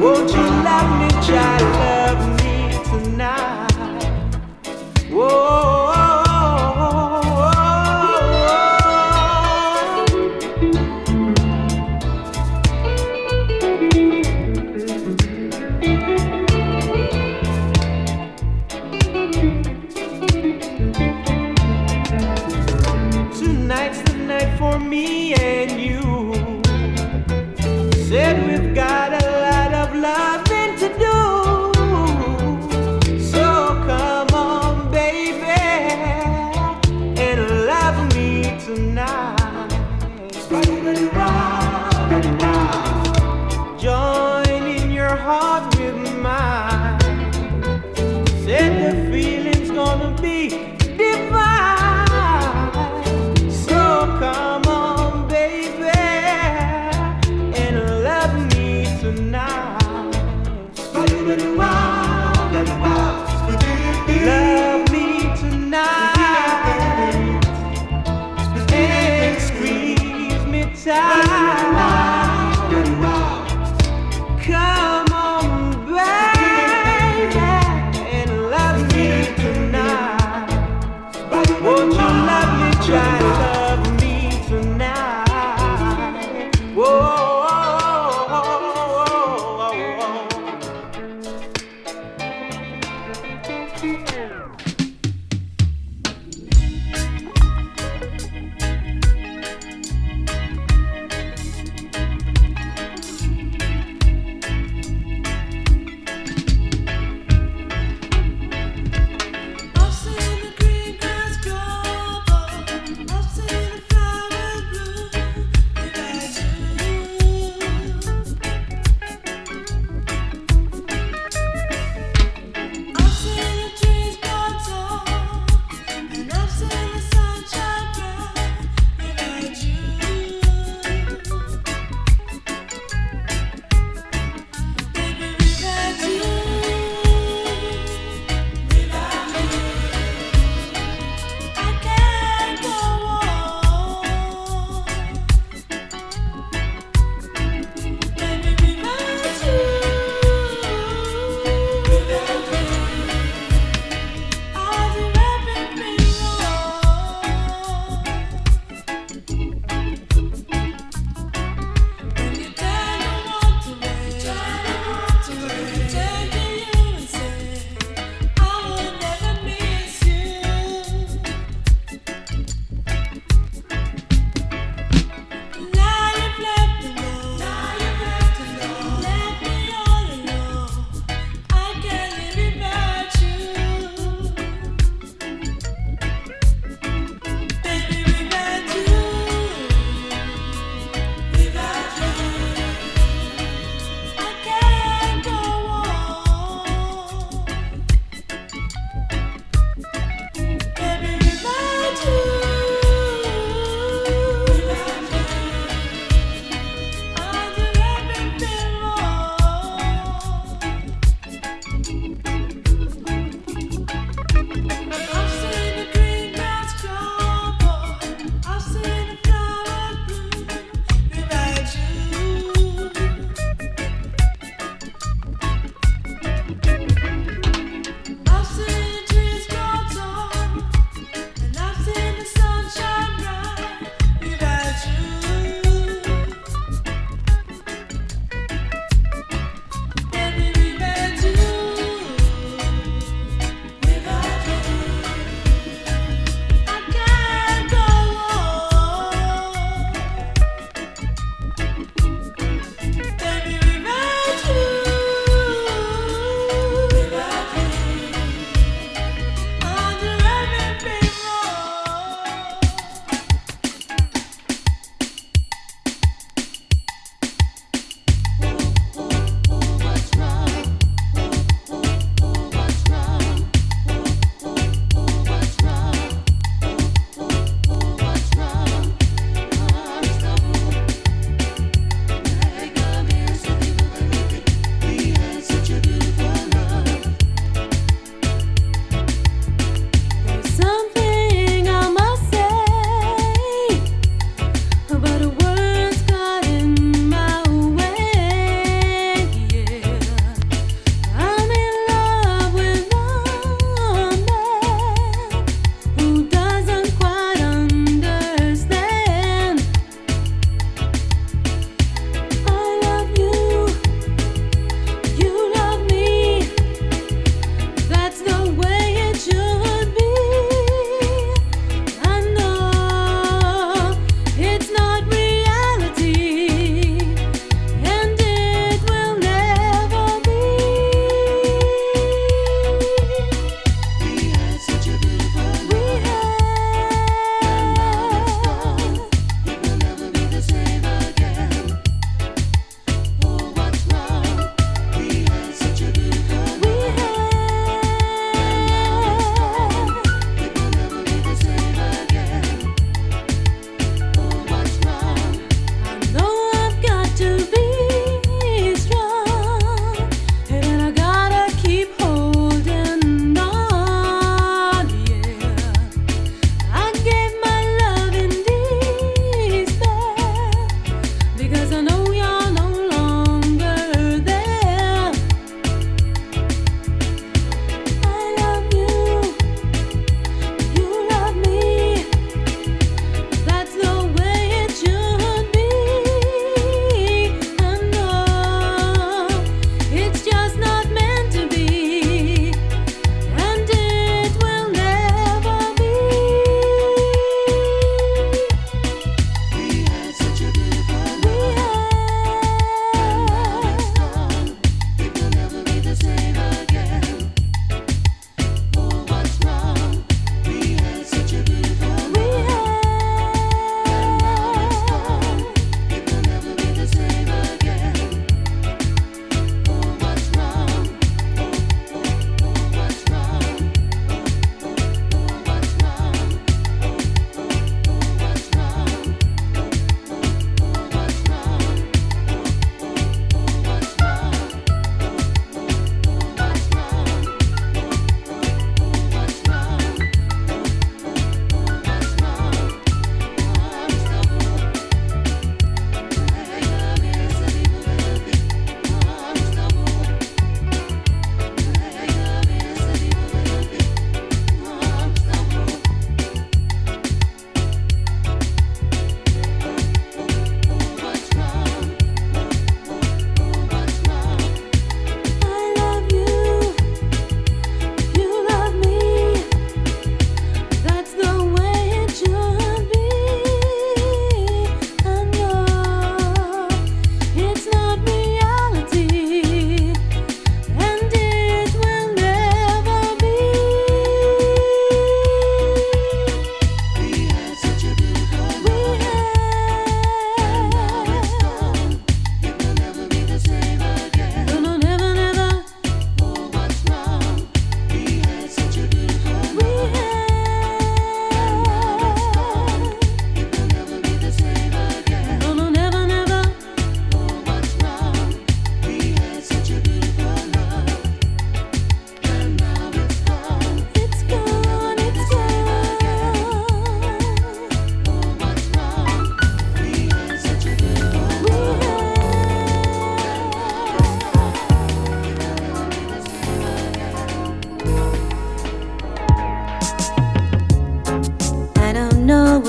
Won't you love me, child? Love me tonight. Whoa. Tonight's the night for me and you. Said we've got a lot of loving to do. So come on, baby, and love me tonight. Join in your heart with mine. Said the feeling's gonna be divine. So come on, baby, and love me tonight. Love me tonight and squeeze me tight. Come on, baby, and love me tonight. Won't you love me, try to love me tonight? Whoa. I've seen the green grass grow, I've seen the flowers bloom without you. I've seen the trees grow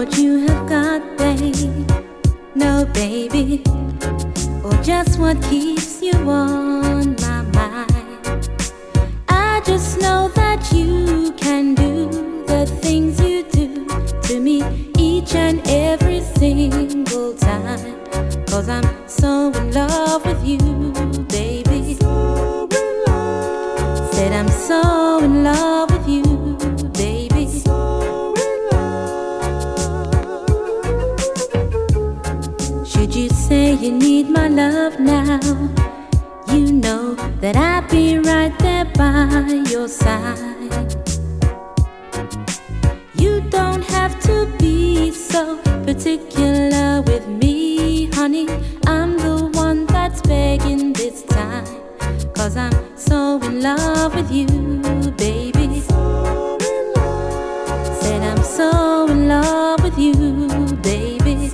what you have got, babe. No, baby, or just what keeps you on my mind. I just know that you can do the things you do to me each and every single time. 'Cause I'm so in love with you, baby. Said I'm so in love with you, baby. Should you say you need my love now, you know that I'd be right there by your side. You don't have to be so particular with me, honey. I'm the one that's begging this time. 'Cause I'm so in love with you, baby. Said I'm so in love with you, baby.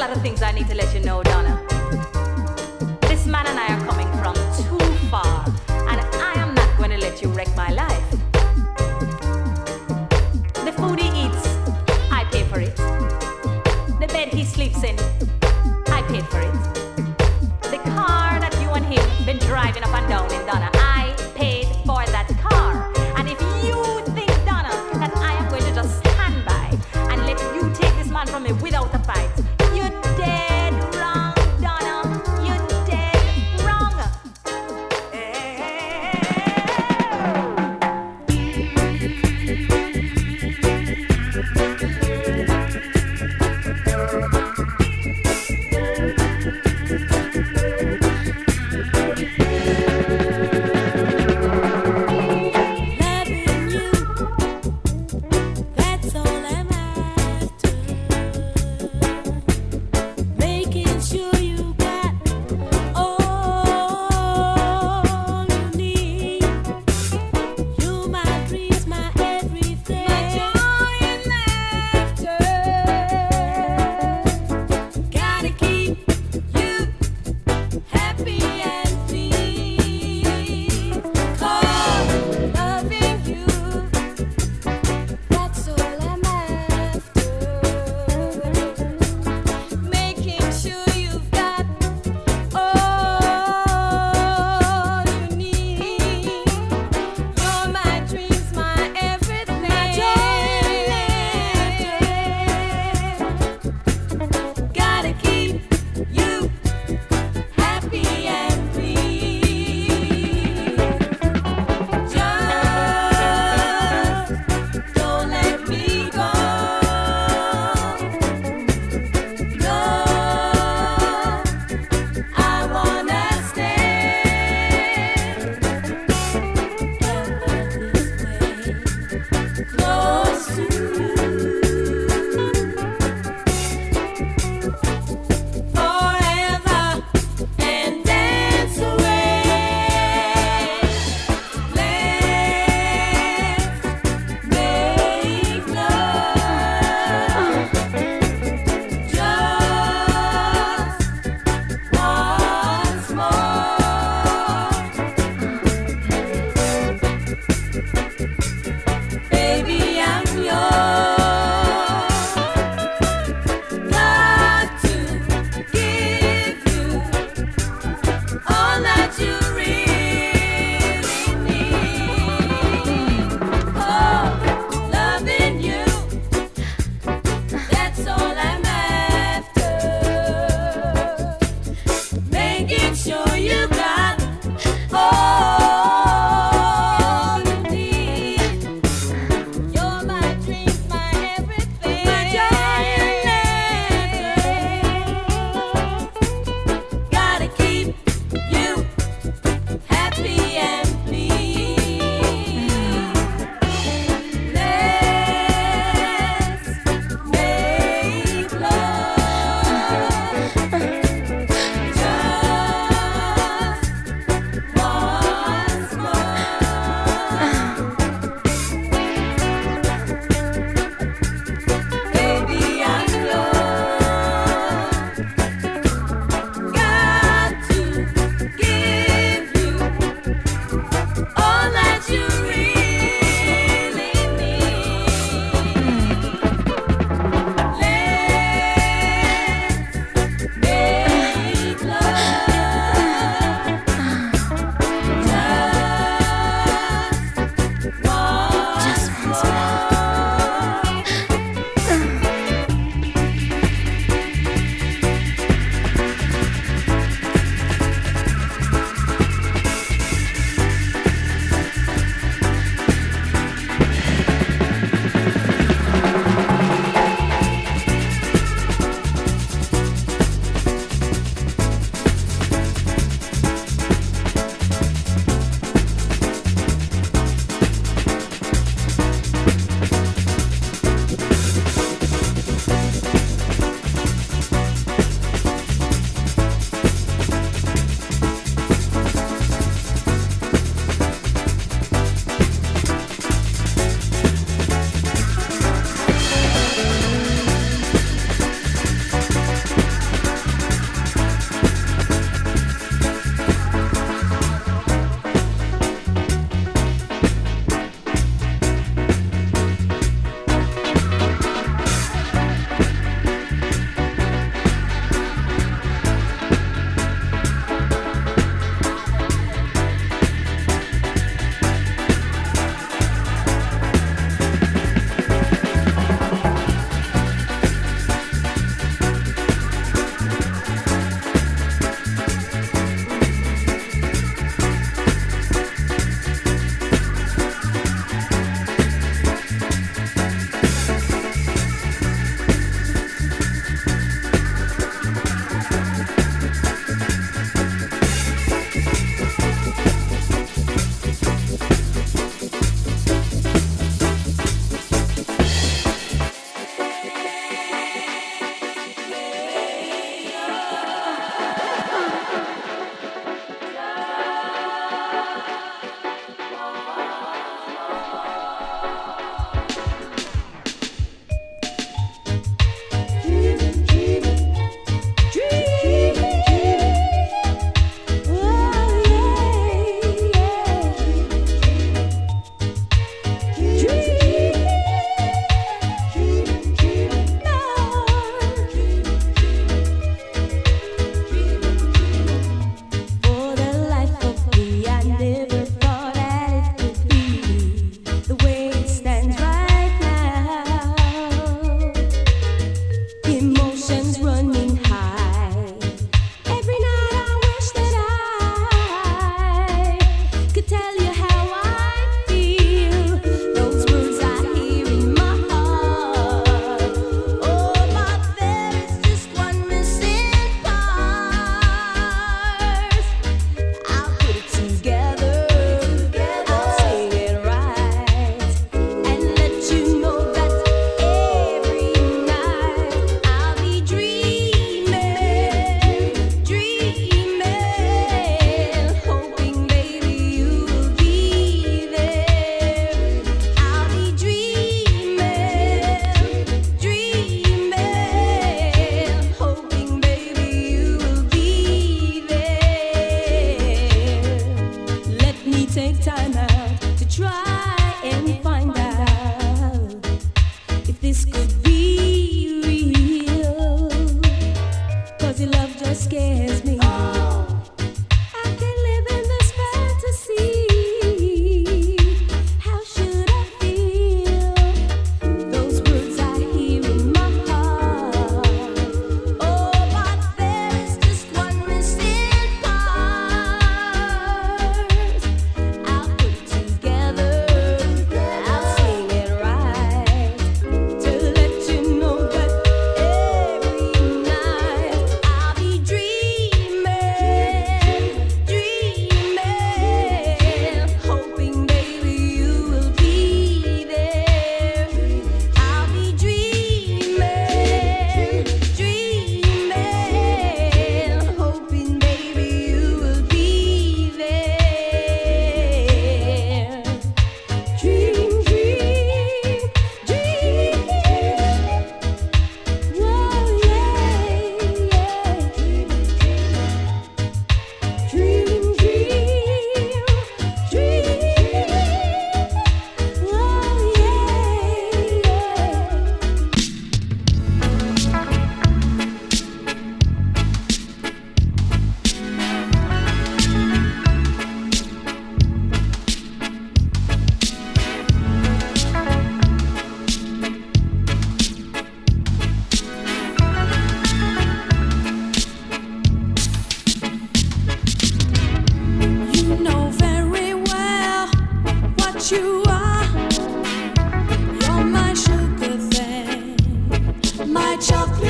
lot of things I need to let you know, Donna. This man and I are coming from too far, and I am not going to let you wreck my life. The food he eats, I pay for it. The bed he sleeps in, I paid for it. The car that you and him been driving up and down in Donna, I paid for that car. And if you think, Donna, that I am going to just stand by and let you take this man from me without a fight, you're dead wrong, Donna. You're dead wrong. Loving you, that's all I'm after.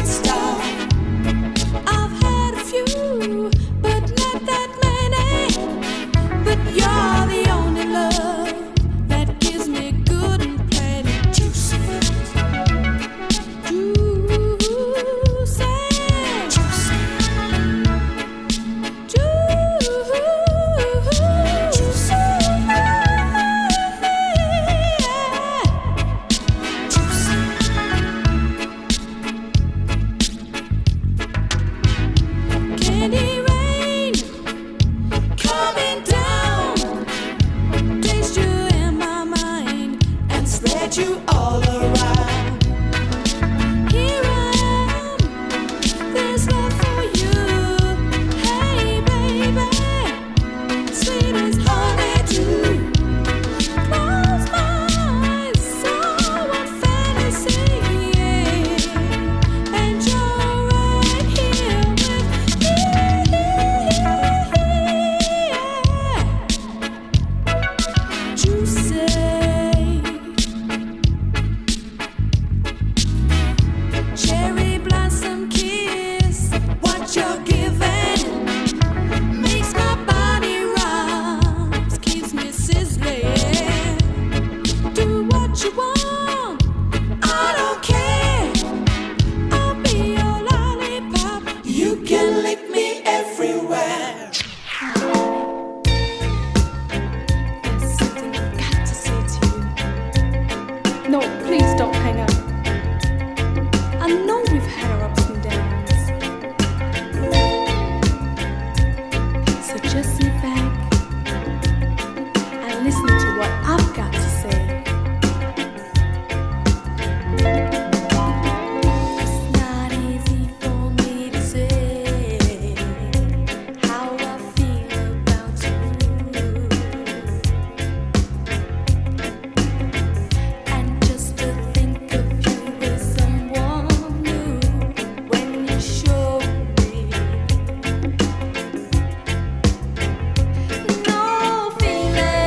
star. I've had a few, but not that many. But you're the only love that gives me good and plenty juicy. Candy rain coming down, taste you in my mind and spread you all around. Here I am, there's love for you. Hey baby, sweet as honey too. Close my eyes, so a fantasy, and you're right here with me. Juicy. Cherry blossom kiss, what you're giving makes my body rise, keeps me sizzling. Do what you want, I don't care. I'll be your lollipop. You can lick me everywhere. There's something I've got to say to you. No, please don't hang up. I know we've had our ups and downs, so just sit back and listen to what I've got to say. It's not easy for me to say how I feel about you, and just to think of you as someone new when you show me no feeling.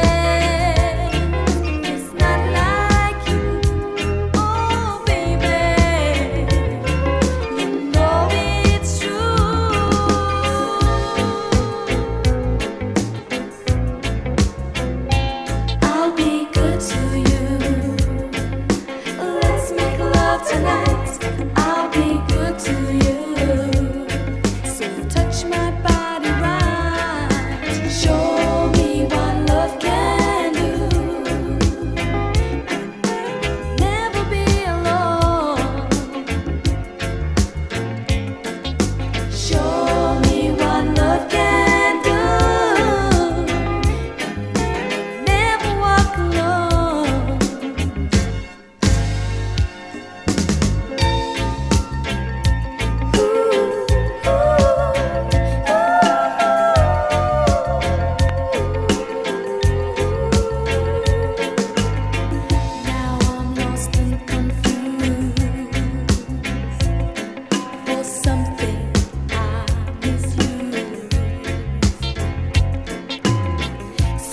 It's not like you, oh baby. You know it's true. I'll be good to you. Let's make love tonight. I'll be good to you. So touch my body right. Show me what love can do. Never be alone. Show me what love can do. Never walk alone. Now I'm lost and confused. For something I misused.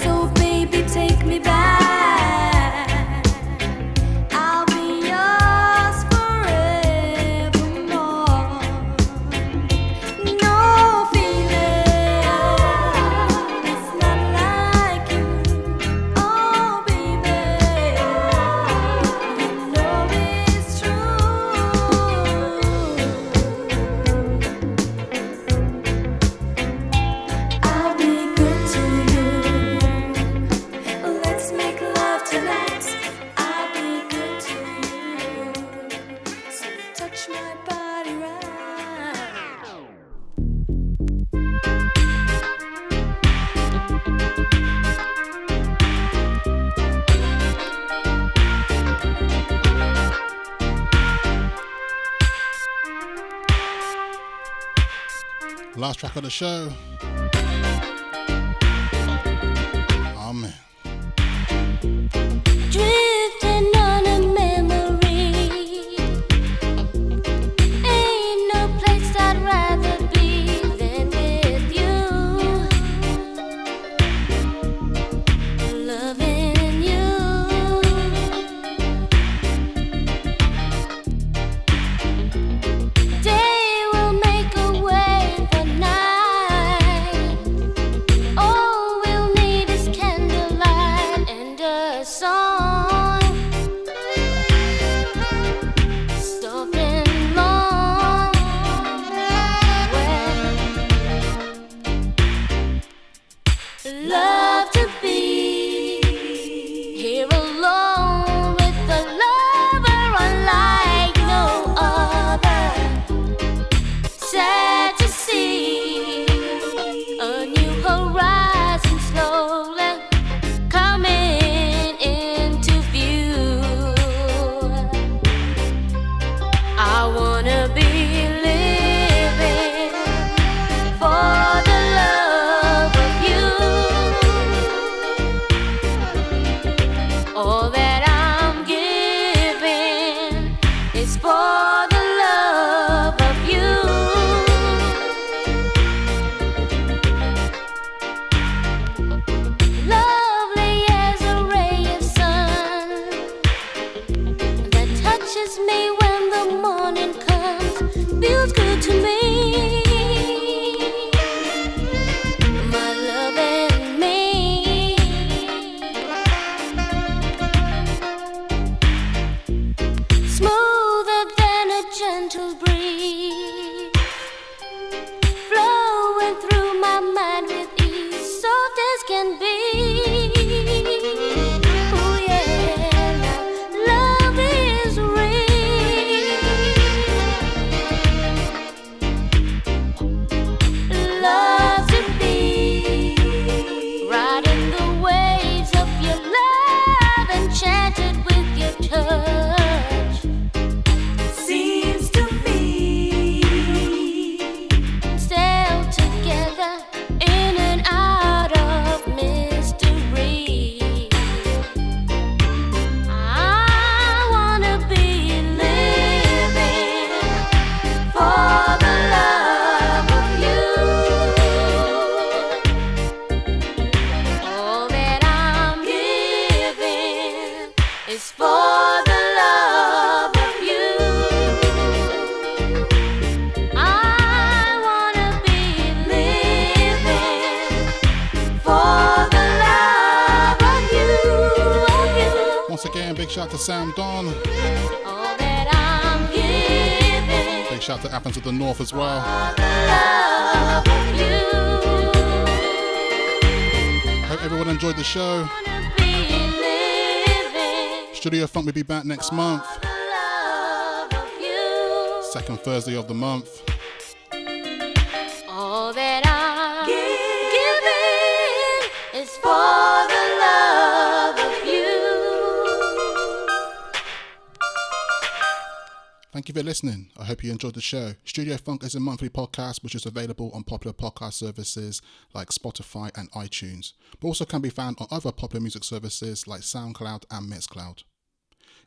So baby, take me back. I'll be yours forevermore. No feeling. It's not like you, oh baby. You know it's true. I'll be good to you. Let's make love tonight. I'll be good to you. So touch my body right. Last track of the show. Amen. Drifting on a memory. Ain't no place I'd rather be than with you. Loving you. breeze, flowing through my mind with ease, soft as can be. Oh yeah, now love is real. Love to be riding the waves of your love, enchanted with your touch. Seems to be sail together in and out of mystery. I wanna be living for the love of you. All that I'm giving is for the love of you. I wanna be living for the love of you, Once again, big shout to Sam Don. All that I'm giving Big shout to Athens of the North as well. for the love of you. Hope everyone enjoyed the show. Wanna be living Studio Funk will be back next month, for the love of you. second Thursday of the month. All that I'm giving is for the love of you. Thank you for listening. I hope you enjoyed the show. Studio Funk is a monthly podcast which is available on popular podcast services like Spotify and iTunes, but also can be found on other popular music services like SoundCloud and Mixcloud.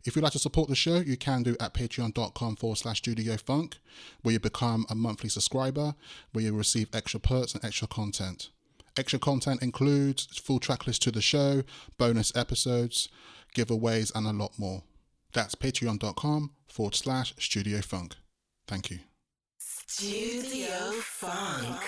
If you'd like to support the show, you can do at patreon.com/Studio Funk, where you become a monthly subscriber, where you receive extra perks and extra content. Extra content includes full track list to the show, bonus episodes, giveaways, and a lot more. That's patreon.com/Studio Funk. Thank you. Studio Funk.